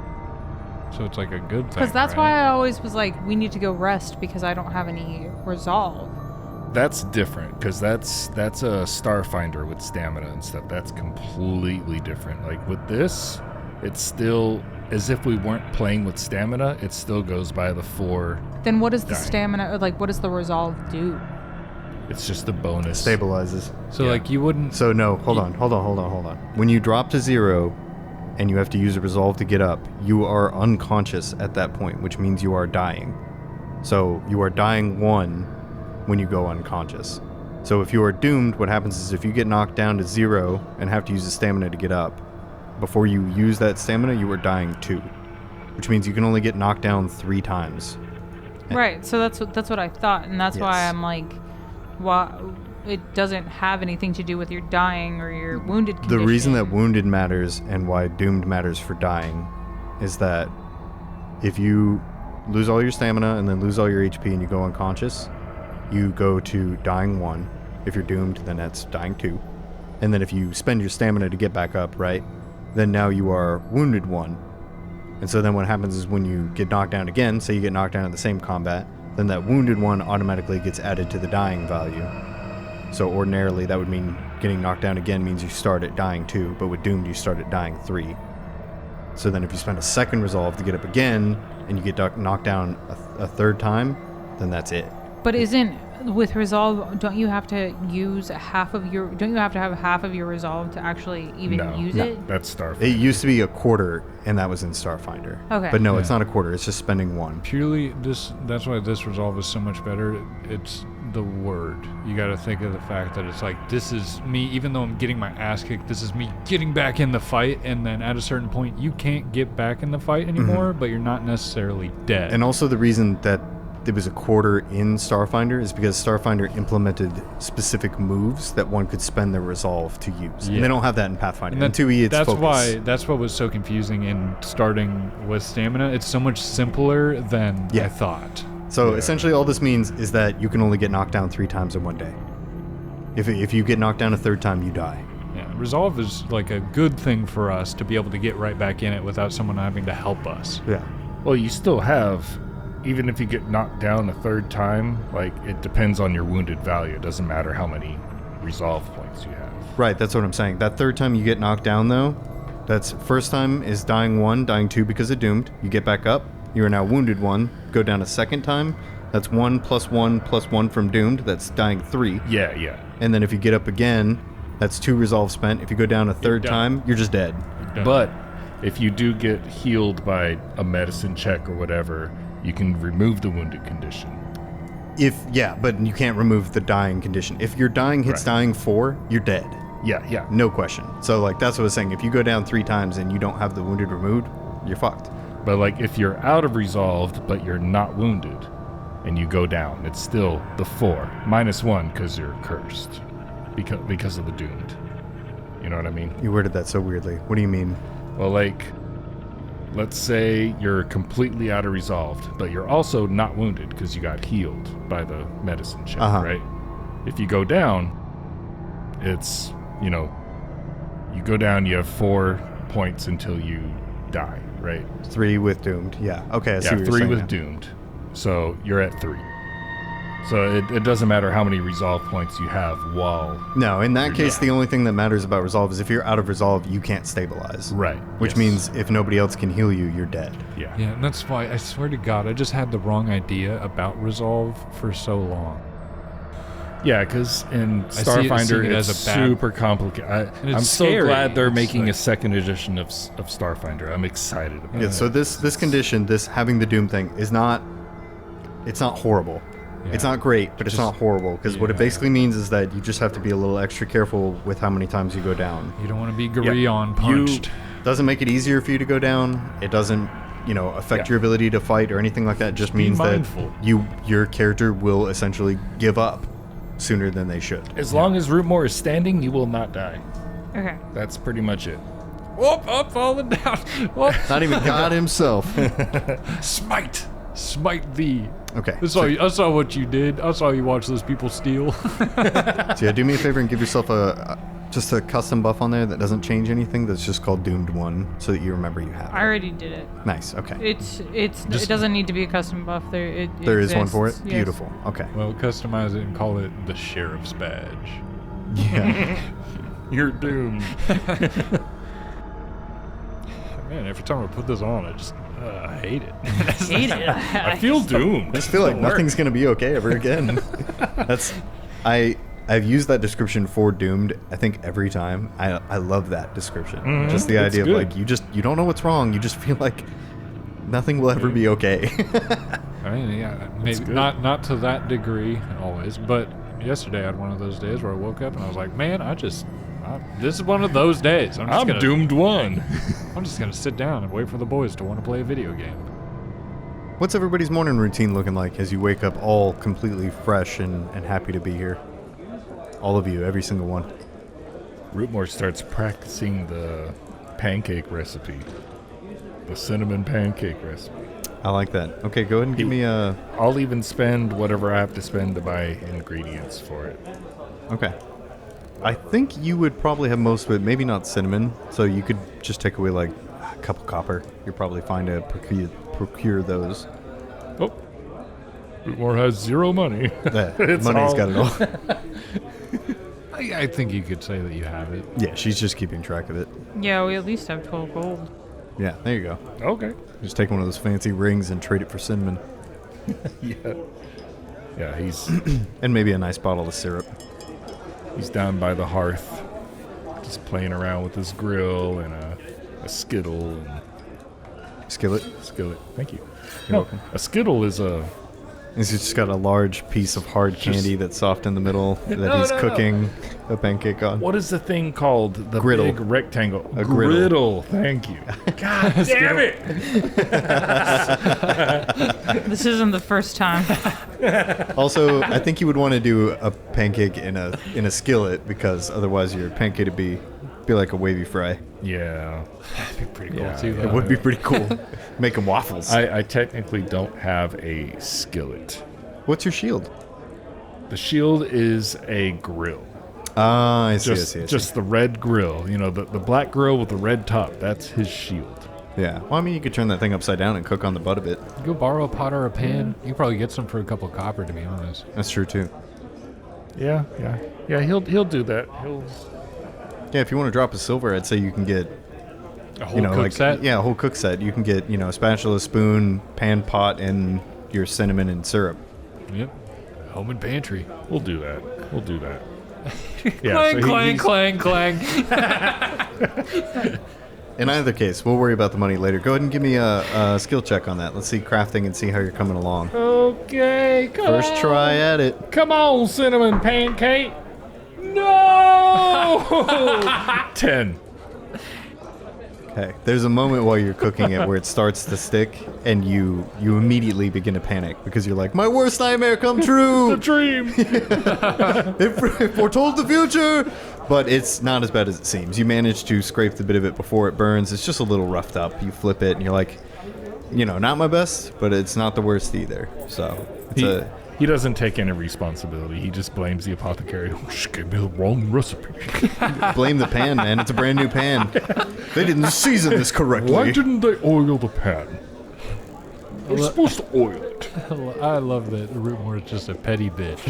So it's like a good thing. Because that's right? why I always was like, we need to go rest because I don't have any resolve. That's different, because that's a Starfinder with stamina and stuff. That's completely different. Like with this, it's still as if we weren't playing with stamina. It still goes by the 4. Then what does the Dying. stamina, or what does the resolve do? It's just a bonus. Stabilizes. So Yeah. like you wouldn't. So no, hold on. When you drop to 0 and you have to use a resolve to get up, you are unconscious at that point, which means you are dying. So you are dying 1 when you go unconscious. So if you are doomed, what happens is if you get knocked down to 0 and have to use the stamina to get up, before you use that stamina, you are dying 2, which means you can only get knocked down 3 times. Right, so that's what I thought, and that's why Yes. I'm like, it doesn't have anything to do with your dying or your wounded condition. The reason that wounded matters and why doomed matters for dying is that if you lose all your stamina and then lose all your HP and you go unconscious, you go to dying 1. If you're doomed, then that's dying 2. And then if you spend your stamina to get back up, right, then now you are wounded 1. And so then what happens is when you get knocked down again, say you get knocked down in the same combat, then that wounded 1 automatically gets added to the dying value. So ordinarily that would mean getting knocked down again means you start at dying 2, but with doomed you start at dying 3. So then if you spend a second resolve to get up again and you get knocked down a third time, then that's it. But with resolve, don't you have to have half of your resolve to actually even use it? That's Starfinder. It used to be a quarter, and that was in Starfinder. Okay. But no, Yeah. it's not a quarter. It's just spending 1. Purely that's why this resolve is so much better. It's the word. You got to think of the fact that it's like, this is me, even though I'm getting my ass kicked, this is me getting back in the fight, and then at a certain point you can't get back in the fight anymore, but you're not necessarily dead. And also the reason that it was a quarter in Starfinder is because Starfinder implemented specific moves that one could spend their resolve to use. And they don't have that in Pathfinder. And in 2E, it's focus. that's what was so confusing in starting with stamina. It's so much simpler than I thought. So essentially all this means is that you can only get knocked down 3 times in one day. If you get knocked down a third time, you die. Yeah, resolve is like a good thing for us to be able to get right back in it without someone having to help us. Yeah. Well, you still have, even if you get knocked down a third time, it depends on your wounded value. It doesn't matter how many resolve points you have. Right, that's what I'm saying. That third time you get knocked down, though, that's first time is dying 1, dying 2 because of doomed. You get back up. You are now wounded 1. Go down a second time. That's 1 plus 1 plus 1 from doomed. That's dying 3. Yeah. And then if you get up again, that's 2 resolve spent. If you go down a third done. time, you're just dead. But if you do get healed by a medicine check or whatever, you can remove the wounded condition. But you can't remove the dying condition. If your dying hits dying 4, you're dead. Yeah. No question. So that's what I was saying. If you go down 3 times and you don't have the wounded removed, you're fucked. But if you're out of resolved, but you're not wounded, and you go down, it's still the 4 minus 1 because you're cursed because of the doomed. You know what I mean? You worded that so weirdly. What do you mean? Well, let's say you're completely out of resolved, but you're also not wounded because you got healed by the medicine check, right? If you go down, it's, you go down, you have 4 points until you die, right? 3 with doomed. Yeah. Okay. I see what you're 3 saying with now. doomed. So you're at 3. So it doesn't matter how many resolve points you have while... No, in that case, the only thing that matters about resolve is if you're out of resolve, you can't stabilize. Right. Which means if nobody else can heal you, you're dead. Yeah. Yeah, and that's why I swear to God, I just had the wrong idea about resolve for so long. Yeah, because in seeing Starfinder, it it's as a bad- super complicated. it's I'm so scary. glad they're It's making like- a second edition of Starfinder. I'm excited about Yeah, it. so this condition, this having the Doom thing, is not... It's not horrible. Yeah. It's not great, but it's not horrible, because what it Yeah. basically means is that you just have to be a little extra careful with how many times you go down. You don't want to be Gurion punched. Doesn't make it easier for you to go down. It doesn't, affect Yeah. your ability to fight or anything like that. It just be means that mindful. your character will essentially give up sooner than they should. As long as Rootmoore is standing, you will not die. Okay. That's pretty much it. Whoop, up, falling down. Whoop. Not even God himself. Smite thee. Okay. I saw what you did. I saw you watch those people steal. So yeah, do me a favor and give yourself just a custom buff on there that doesn't change anything. That's just called Doomed 1, so that you remember you have I it. already did it. Nice. Okay. It doesn't need to be a custom buff. There is one for it. exists, yes. Beautiful. Okay. Well, customize it and call it the Sheriff's Badge. Yeah. You're doomed. Man, every time I put this on, I hate it. Hate it. I feel doomed. I just feel like Don't work. nothing's gonna be okay ever again. I've used that description for Doomed, I think, every time. I love that description. Just the It's idea of good. like you don't know what's wrong, you just feel like nothing will ever be okay. I mean, yeah, maybe good. not to that degree always, but yesterday I had one of those days where I woke up and I was like, man, this is one of those days. I'm doomed one. I'm just gonna sit down and wait for the boys to want to play a video game. What's everybody's morning routine looking like as you wake up all completely fresh and happy to be here? All of you, every single one. Rootmoore starts practicing the pancake recipe. The cinnamon pancake recipe. I like that. Okay, go ahead and give me a... I'll even spend whatever I have to spend to buy ingredients for it. Okay. I think you would probably have most of it, maybe not cinnamon, so you could just take away like a cup of copper. You're probably fine to procure those. Oh. Rootmoore has zero money. It's Money's all- got it all. I think you could say that you have it. Yeah, she's just keeping track of it. Yeah, we at least have 12 gold. Yeah, there you go. Okay. Just take one of those fancy rings and trade it for cinnamon. Yeah. Yeah, he's And maybe a nice bottle of syrup. down by the hearth, just playing around with his grill and a skittle and Skillet. skillet. Thank you. You're welcome. A skittle is a He's just got a large piece of hard candy that's soft in the middle that he's cooking a pancake on. what is the thing called? The Griddle. big rectangle. A griddle. Thank you. God damn it! This isn't the first time. Also, I think you would want to do a pancake in a skillet because otherwise your pancake would be like a wavy fry. Yeah. That'd be pretty cool Yeah, too. It would be pretty cool. Making waffles. I technically don't have a skillet. What's your shield? The shield is a grill. Ah, I see. Just the red grill. You know, the black grill with the red top. That's his shield. Yeah. Well, I mean, you could turn that thing upside down and cook on the butt of it. Go borrow a pot or a pan. You can probably get some for a couple of copper, to be honest. That's true too. Yeah. He'll do that. Yeah, if you want to drop a silver, I'd say you can get A whole cook like set. yeah, a whole cook set. You can get a spatula, spoon, pan, pot, and your cinnamon and syrup. Yep. Home and pantry. We'll do that. Clang, so clang, clang, clang. In either case, we'll worry about the money later. Go ahead and give me a skill check on that. Let's see crafting and see how you're coming along. Okay, First try at it. Come on, cinnamon pancake. No! 10. Okay. There's a moment while you're cooking it where it starts to stick, and you immediately begin to panic because you're like, my worst nightmare come true. The dream. It foretold the future. But it's not as bad as it seems. You manage to scrape the bit of it before it burns. It's just a little roughed up. You flip it, and you're like, not my best, but it's not the worst either. So it's He doesn't take any responsibility. He just blames the apothecary. Oh, she gave me the wrong recipe. blame the pan, man. It's a brand new pan. They didn't season this correctly. Why didn't they oil the pan? They're supposed to oil it. I love that Rootmoore is just a petty bitch.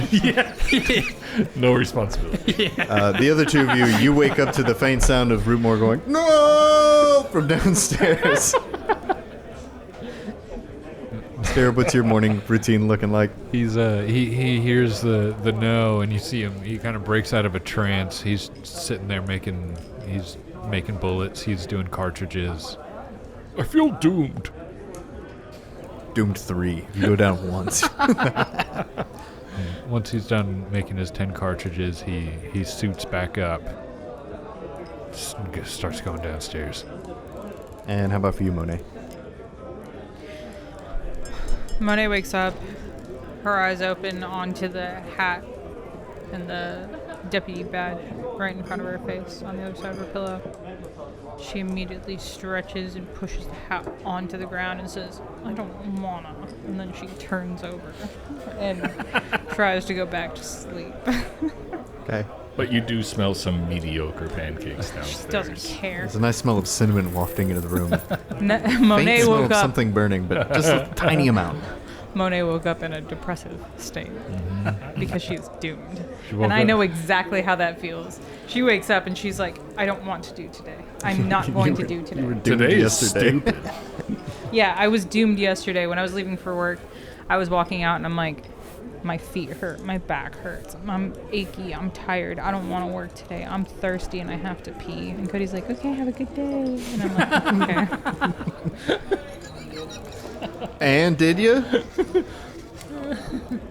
No responsibility. The other two of you wake up to the faint sound of Rootmoore going, "No!" from downstairs. Scarab, what's your morning routine looking like? He's he hears the no, and you see him. He kind of breaks out of a trance. He's sitting there making bullets. He's doing cartridges. I feel doomed. Doomed 3. You go down once. Once he's done making his 10 cartridges, he suits back up. Starts going downstairs. And how about for you, Monet? Monet wakes up, her eyes open onto the hat and the deputy badge right in front of her face on the other side of her pillow. She immediately stretches and pushes the hat onto the ground and says, "I don't wanna." And then she turns over and tries to go back to sleep. Okay. But you do smell some mediocre pancakes downstairs. She doesn't care. There's a nice smell of cinnamon wafting into the room. Monet Faint smell woke of up. something burning, but just a tiny amount. Monet woke up in a depressive state because she's doomed. She woke And I up- know exactly how that feels. She wakes up and she's like, "I don't want to do today. I'm not going to do today." You were doomed Today is yesterday. stupid. Yeah, I was doomed yesterday when I was leaving for work. I was walking out and I'm like, my feet hurt, my back hurts, I'm achy, I'm tired, I don't want to work today, I'm thirsty and I have to pee. And Cody's like, "Okay, have a good day." And I'm like, "Okay." And did you?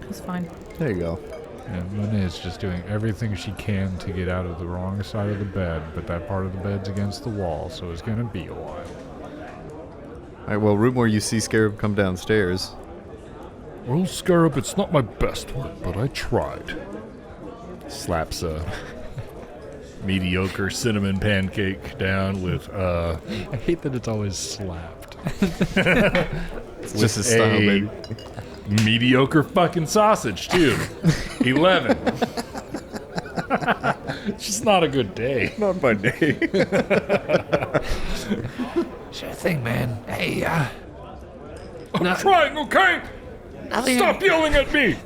It's fine. There you go. Yeah, Monet is just doing everything she can to get out of the wrong side of the bed, but that part of the bed's against the wall, so it's gonna be a while. All right, well, Rootmoore, you see Scarab come downstairs. Well, Scarab, it's not my best work, but I tried. Slaps a mediocre cinnamon pancake down with I hate that it's always slapped. It's just his style, baby. mediocre fucking sausage too. 11. It's just not a good day. Not my day. Sure thing, man. Hey, I'm trying, okay? Stop yelling at me!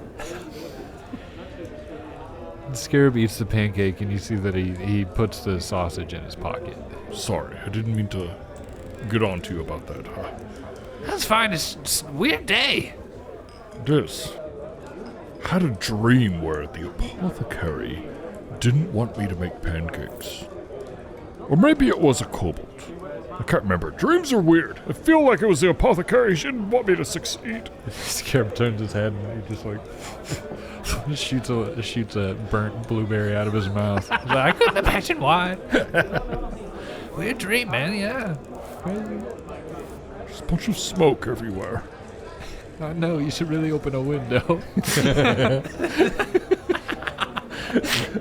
Scarab eats the pancake, and you see that he puts the sausage in his pocket. Sorry, I didn't mean to get on to you about that. that's fine. It's a weird day. This had a dream where the apothecary didn't want me to make pancakes. Or maybe it was a kobold. I can't remember. Dreams are weird. I feel like it was the apothecary. She didn't want me to succeed. Scarab turns his head, and he just like shoots a burnt blueberry out of his mouth. He's like, I couldn't imagine why. Weird dream, man. Yeah. There's a bunch of smoke everywhere. Oh no, you should really open a window.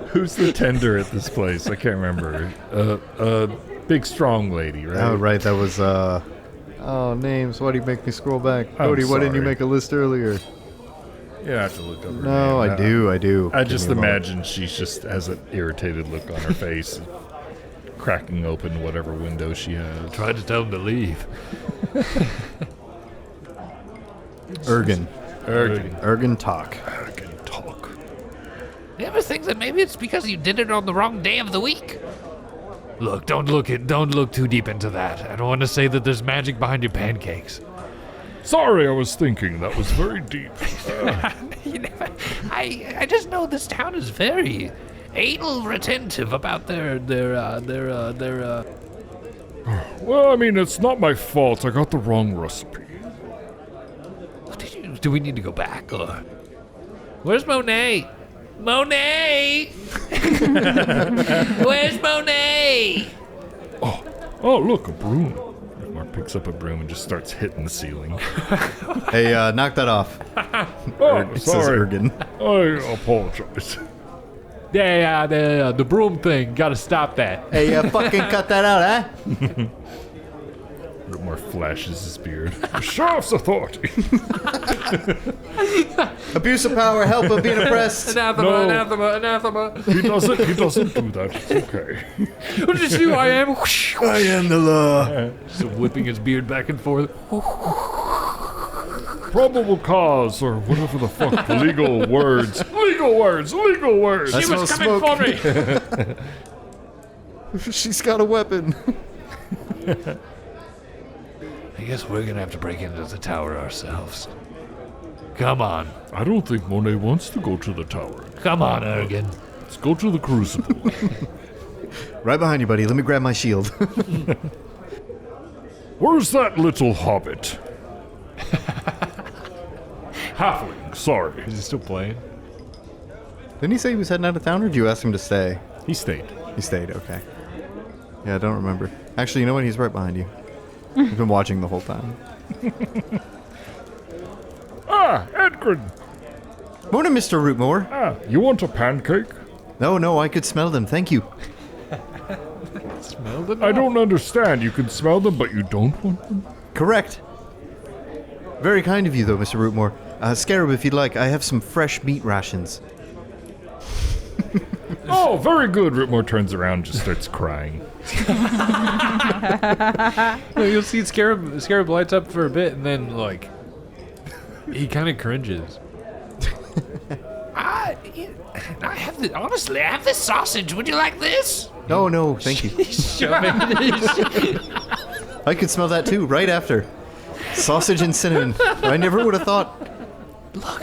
Who's the tender at this place? I can't remember. Big strong lady, right? Oh, right, that was, oh, names. Why do you make me scroll back? I'm Cody, why didn't you sorry. make a list earlier? You have to look up her No, name. I do. I Give just me a moment. imagine she just has an irritated look on her face, cracking open whatever window she has. Tried to tell him to leave. Ergen. Ergen talk. talk. You ever think that maybe it's because you did it on the wrong day of the week? Look, don't look too deep into that. I don't want to say that there's magic behind your pancakes. Sorry, I was thinking that was very deep. You know, I just know this town is very anal retentive about their Well, I mean, it's not my fault. I got the wrong recipe. Do we need to go back or? Where's Monet? Monet! Where's Monet? Oh, look, a broom. Mark picks up a broom and just starts hitting the ceiling. Hey, knock that off. Oh, It says sorry. Ergen. I apologize. Yeah, the broom thing. Gotta stop that. Hey, fucking cut that out, huh? Rootmoore flashes his beard. The sheriff's authority. Abuse of power, help of being oppressed. No. Anathema. He doesn't do that. It's okay. What did you do? I am. I am the law. Just whipping his beard back and forth. probable cause, or whatever the fuck, legal words. Legal words. I She was smell coming smoke. for me. She's got a weapon. I guess we're gonna have to break into the tower ourselves. Come on. I don't think Monet wants to go to the tower. Come on, Ergen. Let's go to the Crucible. Right behind you, buddy. Let me grab my shield. Where's that little hobbit? Halfling, sorry. Is he still playing? Didn't he say he was heading out of town, or did you ask him to stay? He stayed. He stayed, okay. Yeah, I don't remember. Actually, you know what? He's right behind you. He's been watching the whole time. Ah, Edgren. Morning, Mr. Rootmoore. Ah, you want a pancake? No, I could smell them. Thank you. Smelled it? I don't understand. You can smell them, but you don't want them? Correct. Very kind of you, though, Mr. Rootmoore. Scarab, if you'd like, I have some fresh meat rations. Oh, very good. Rootmoore turns around and just starts crying. No, you'll see Scarab lights up for a bit, and then, like, he kind of cringes. I have the, honestly, I have this sausage. Would you like this? No, thank you. I could smell that, too, right after. Sausage and cinnamon. I never would have thought. Look,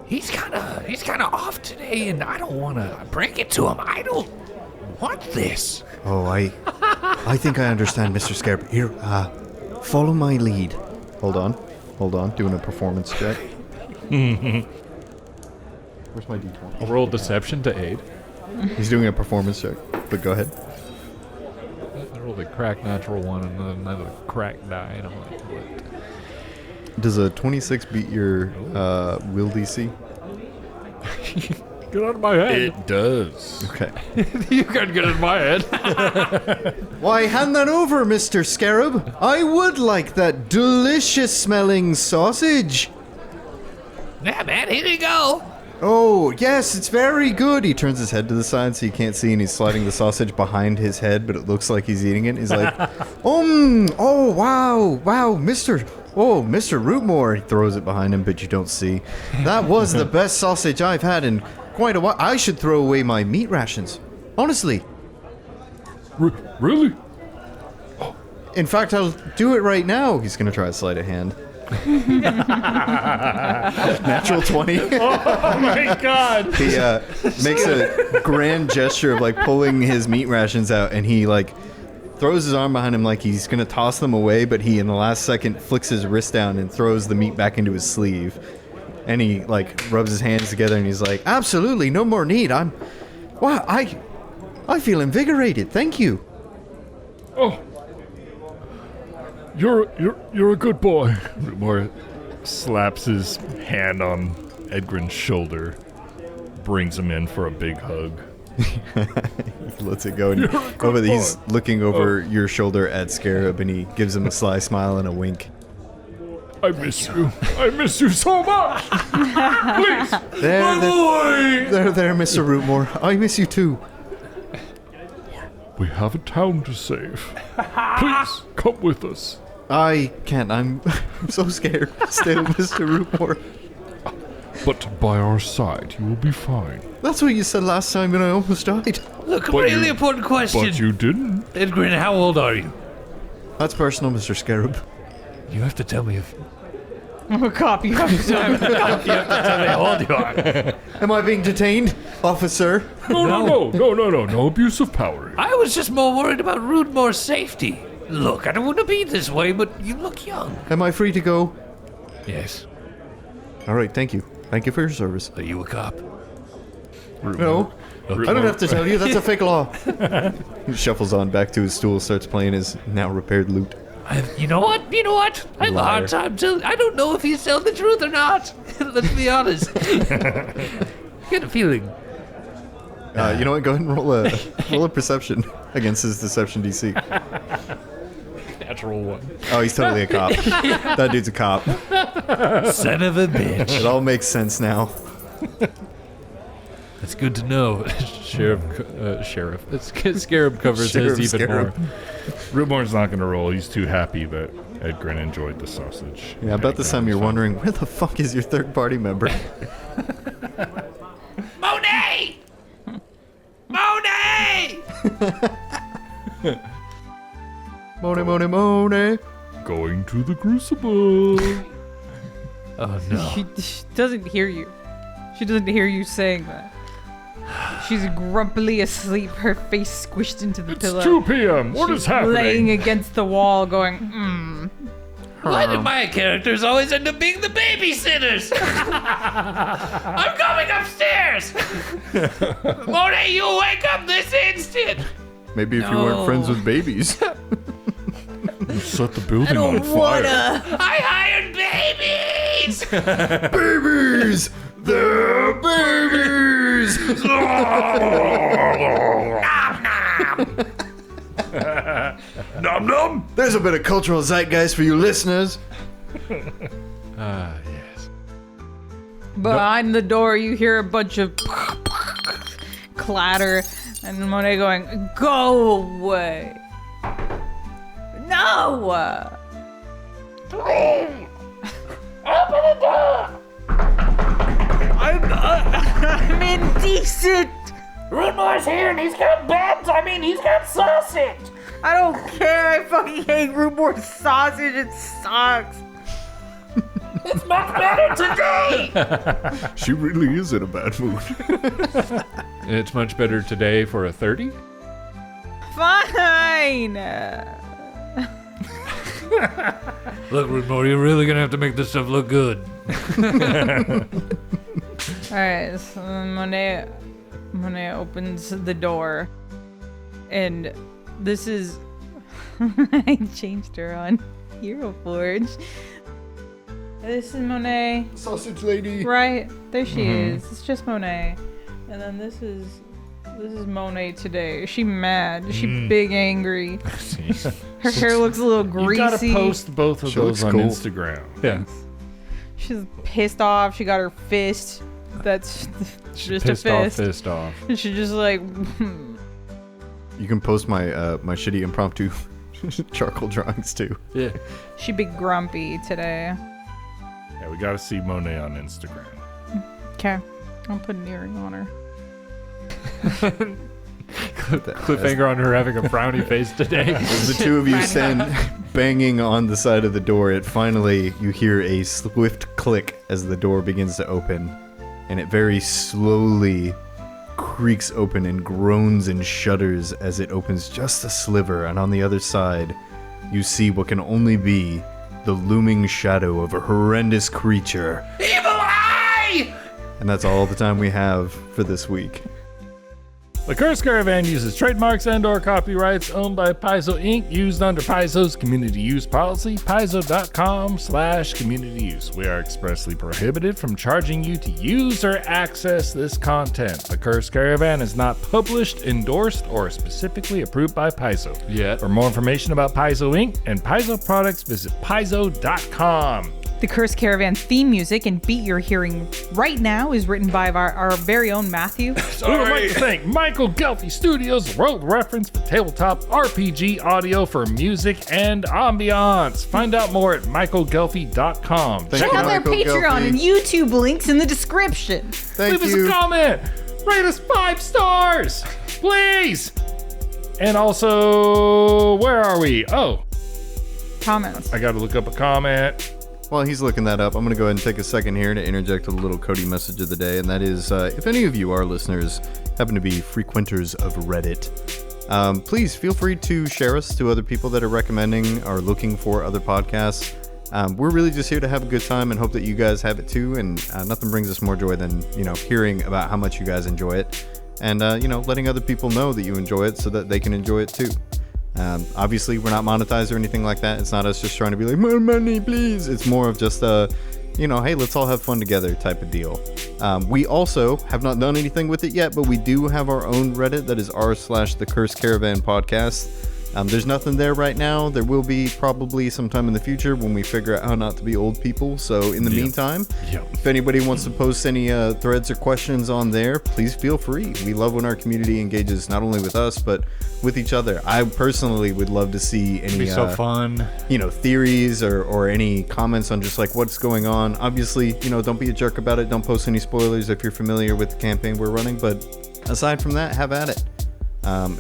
he's kind of off today, and I don't want to break it to him. I don't want this. Oh, I think I understand, Mr. Scarab. Here, follow my lead. Hold on. Doing a performance check. Where's my D20? I'll roll deception to aid. He's doing a performance check, but go ahead. I rolled a crack natural one and then another crack die, and I'm like, what? Does a 26 beat your will DC? Get out of my head. It does. Okay. You can't get in my head. Why, hand that over, Mr. Scarab. I would like that delicious-smelling sausage. Yeah, man, here you go. Oh, yes, it's very good. He turns his head to the side so you can't see, and he's sliding the sausage behind his head, but it looks like he's eating it. He's like, oh, wow, Mr. Rootmoore. He throws it behind him, but you don't see. That was the best sausage I've had in quite a while. I should throw away my meat rations. Honestly. Really? In fact, I'll do it right now. He's going to try to slide a hand. Natural 20. Oh my god! He makes a grand gesture of like pulling his meat rations out, and he like throws his arm behind him like he's gonna toss them away, but he in the last second flicks his wrist down and throws the meat back into his sleeve. And he like rubs his hands together and he's like, absolutely, no more need. I feel invigorated. Thank you. Oh. You're a good boy. Rootmoore slaps his hand on Edgren's shoulder, brings him in for a big hug. He lets it go. And he's looking over your shoulder at Scarab, and he gives him a sly smile and a wink. I miss you. I miss you so much. Please, There, boy. there, Mr. Rootmoore. I miss you too. We have a town to save. Please come with us. I can't. I'm so scared. Still, Mr. Rootmoore. But by our side, you will be fine. That's what you said last time when I almost died. Look, a But really you- important question. But you didn't. Edgren, how old are you? That's personal, Mr. Scarab. You have to tell me if... Oh, cop, you have to tell me. Tell me how old you are. Am I being detained, officer? No abuse of power. I was just more worried about Rootmoore's safety. Look, I don't want to be this way, but you look young. Am I free to go? Yes. All right, thank you. Thank you for your service. Are you a cop? No, I don't have to tell you. That's a fake law. He shuffles on back to his stool, starts playing his now repaired lute. You know what? I have a hard time telling. I don't know if he's telling the truth or not. Let's be honest. I get a feeling. You know what? Go ahead and roll a perception against his deception DC. Natural one. Oh, he's totally a cop. That dude's a cop. Son of a bitch. It all makes sense now. That's good to know. Scarab covers Sheriff his even Scarab. more. Rootmoore's not going to roll. He's too happy that Edgren enjoyed the sausage. Yeah, about this time you're wondering, where the fuck is your third party member? Monet! Monet! Monet. Going to the Crucible. Oh no. She doesn't hear you. She doesn't hear you saying that. She's grumpily asleep, her face squished into the pillow. 2 p.m. What is happening? Laying against the wall, going, Why do my characters always end up being the babysitters? I'm coming upstairs! Monet, you wake up this instant! Maybe if you weren't friends with babies. You set the building on fire. I hired babies! Babies! They're babies! Nom nom. There's a bit of cultural zeitgeist for you listeners. Yes. behind the door, you hear a bunch of clatter, and Monet going, "Go away! No! Open the door! I'm indecent! Rootmoore's here and he's got he's got sausage! I don't care, I fucking hate Rootmoore sausage, it sucks! It's much better today! She really is in a bad mood. It's much better today for a 30? Fine! Look, Rootmoore, you're really gonna have to make this stuff look good. Alright, so Monet opens the door, and this is... I changed her on Hero Forge. This is Monet. Sausage lady. Right, there she is. It's just Monet. And then this is Monet today. She mad. She big angry. Her hair looks a little greasy. You gotta post both of She those looks on cool. Instagram. Yeah. She's pissed off. She got her fist. That's just a Pissed off, fist. pissed off. And she just like... You can post my my shitty impromptu charcoal drawings too. Yeah. She be grumpy today. Yeah, we gotta see Monet on Instagram. Okay. I'll put an earring on her. Cliffhanger on her having a frowny face today. As the two of you stand banging on the side of the door, you hear a swift click as the door begins to open, and it very slowly creaks open and groans and shudders as it opens just a sliver, and on the other side, you see what can only be the looming shadow of a horrendous creature. Evil Eye! And that's all the time we have for this week. The Cursed Caravan uses trademarks and/or copyrights owned by Paizo Inc. used under Paizo's community use policy, paizo.com/community use. We are expressly prohibited from charging you to use or access this content. The Cursed Caravan is not published, endorsed, or specifically approved by Paizo. Yeah. For more information about Paizo Inc. and Paizo products, visit paizo.com. The Cursed Caravan theme music and beat you're hearing right now is written by our very own Matthew. We would like to thank Michael Gelfie Studios, World Reference for tabletop RPG audio for music and ambiance. Find out more at michaelgelfie.com. Thank Check you, out their Michael Patreon Gelfie. and YouTube links in the description. Thank Leave you. us a comment. Rate us 5 stars, please. And also, where are we? Oh, Comments. I got to look up a comment. While he's looking that up, I'm going to go ahead and take a second here to interject a little Cody message of the day, and that is, if any of you, our listeners, happen to be frequenters of Reddit, please feel free to share us to other people that are recommending or looking for other podcasts. We're really just here to have a good time and hope that you guys have it too, and nothing brings us more joy than, hearing about how much you guys enjoy it, and, letting other people know that you enjoy it so that they can enjoy it too. Obviously, we're not monetized or anything like that. It's not us just trying to be like, more money, please. It's more of just a, hey, let's all have fun together type of deal. We also have not done anything with it yet, but we do have our own Reddit that is r/thecursedcaravanpodcast. There's nothing there right now. There will be probably sometime in the future when we figure out how not to be old people. So in the meantime, if anybody wants to post any threads or questions on there, please feel free. We love when our community engages not only with us, but with each other. I personally would love to see any It'd be so fun. Theories or any comments on just like what's going on. Obviously, don't be a jerk about it. Don't post any spoilers if you're familiar with the campaign we're running. But aside from that, have at it.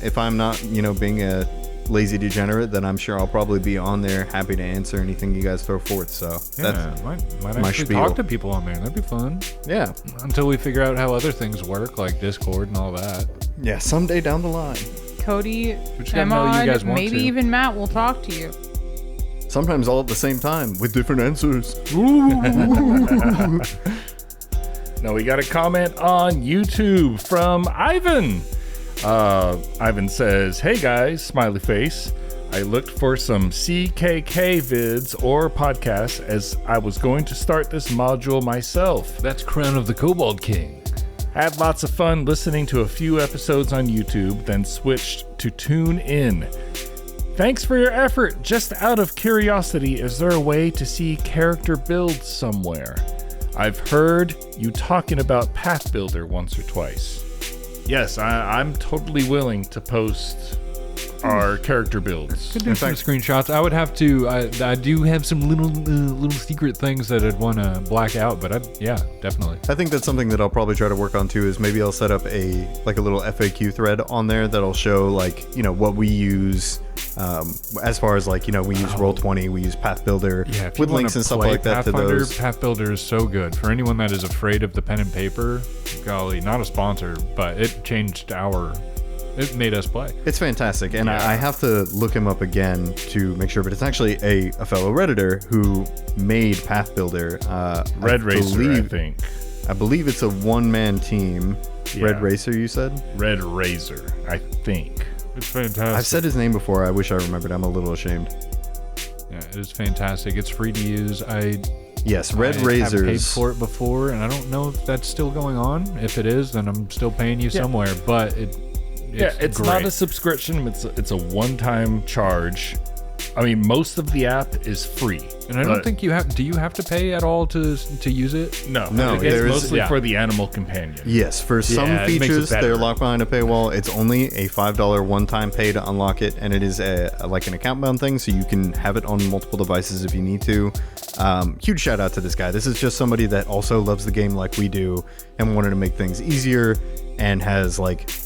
If I'm not, being a lazy degenerate, then I'm sure I'll probably be on there happy to answer anything you guys throw forth. So that's might my actually spiel. talk to people on there. That'd be fun. Yeah. Until we figure out how other things work, like Discord and all that. Yeah, someday down the line. Cody, just gotta know you guys Emad, want maybe to. even Matt will talk to you. Sometimes all at the same time with different answers. Now we got a comment on YouTube from Ivan. Ivan says, "Hey guys, smiley face. I looked for some CKK vids or podcasts as I was going to start this module myself. That's Crown of the Kobold King. Had lots of fun listening to a few episodes on YouTube, then switched to Tune In. Thanks for your effort. Just out of curiosity, is there a way to see character builds somewhere? I've heard you talking about Path Builder once or twice." Yes, I'm totally willing to post our character builds. Could do some screenshots. I would have to. I do have some little secret things that I'd want to black out, but definitely. I think that's something that I'll probably try to work on too. Is maybe I'll set up a little FAQ thread on there that'll show what we use. As far as we use Roll20, we use Path Builder with links and stuff like that Pathfinder, to those. Path Builder is so good for anyone that is afraid of the pen and paper. Golly, not a sponsor, but it made us play. It's fantastic, and I have to look him up again to make sure, but it's actually a fellow Redditor who made Path Builder. Red Racer, I think. I believe it's a one-man team. Yeah. Red Racer, you said? Red Razor, I think. It's fantastic. I've said his name before. I wish I remembered. I'm a little ashamed. Yeah, it is fantastic. It's free to use. Yes, Red I Razors. have paid for it before, and I don't know if that's still going on. If it is, then I'm still paying you somewhere. But it's not great. a subscription. It's a one-time charge. I mean, most of the app is free. And I don't think you have. Do you have to pay at all to use it? No, No, it's there is- mostly for the animal companion. Yes, for some it makes it features, better. they're locked behind a paywall. It's only a $5 one-time pay to unlock it, and it is like an account-bound thing, so you can have it on multiple devices if you need to. Huge shout-out to this guy. This is just somebody that also loves the game like we do and wanted to make things easier and has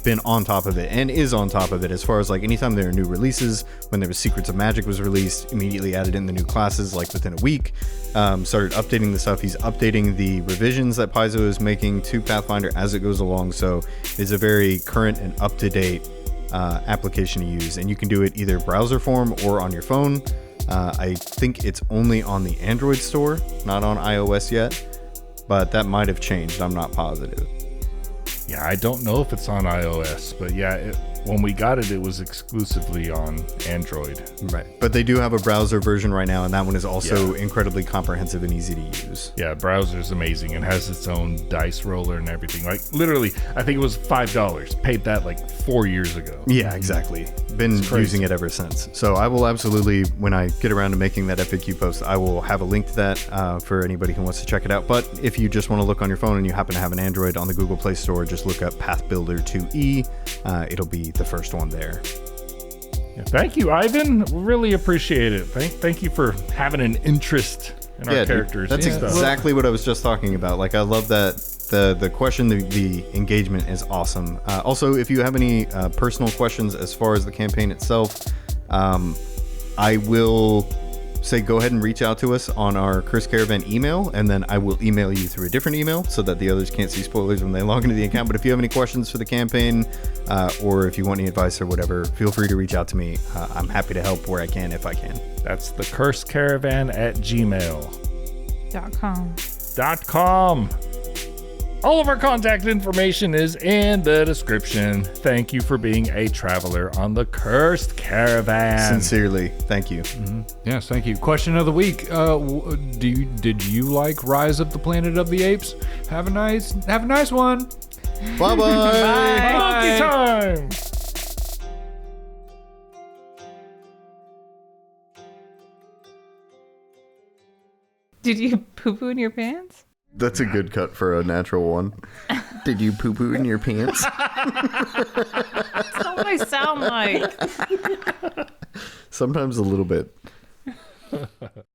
been on top of it and is on top of it as far as anytime there are new releases. When there was Secrets of Magic was released, immediately added in the new classes within a week. Started updating the stuff. He's updating the revisions that Paizo is making to Pathfinder as it goes along, so it's a very current and up-to-date application to use, and you can do it either browser form or on your phone. I think it's only on the Android store, not on iOS yet, but that might have changed. I'm not positive. Yeah, I don't know if it's on iOS, but when we got it, it was exclusively on Android. Right. But they do have a browser version right now, and that one is also incredibly comprehensive and easy to use. Yeah, browser's amazing and has its own dice roller and everything. Literally, I think it was $5. Paid that 4 years ago. Yeah, exactly. Been using it ever since. So I will absolutely, when I get around to making that FAQ post, I will have a link to that for anybody who wants to check it out. But if you just want to look on your phone and you happen to have an Android on the Google Play Store, just look up Path Builder 2E. It'll be the first one there. Yeah, thank you, Ivan. We really appreciate it. Thank you for having an interest in our characters. That's exactly what I was just talking about. I love that the question, the engagement is awesome. Also, if you have any personal questions as far as the campaign itself, I will say go ahead and reach out to us on our Cursed Caravan email, and then I will email you through a different email so that the others can't see spoilers when they log into the account. But if you have any questions for the campaign, or if you want any advice or whatever, feel free to reach out to me. I'm happy to help where I can, if I can. That's thecursedcaravan@gmail.com. All of our contact information is in the description. Thank you for being a traveler on the Cursed Caravan. Sincerely, thank you. Mm-hmm. Yes, thank you. Question of the week: did you like Rise of the Planet of the Apes? Have a nice one. Bye-bye. Monkey time. Did you poo-poo in your pants? That's a good cut for a natural one. Did you poo-poo in your pants? That's not what I sound like. Sometimes a little bit.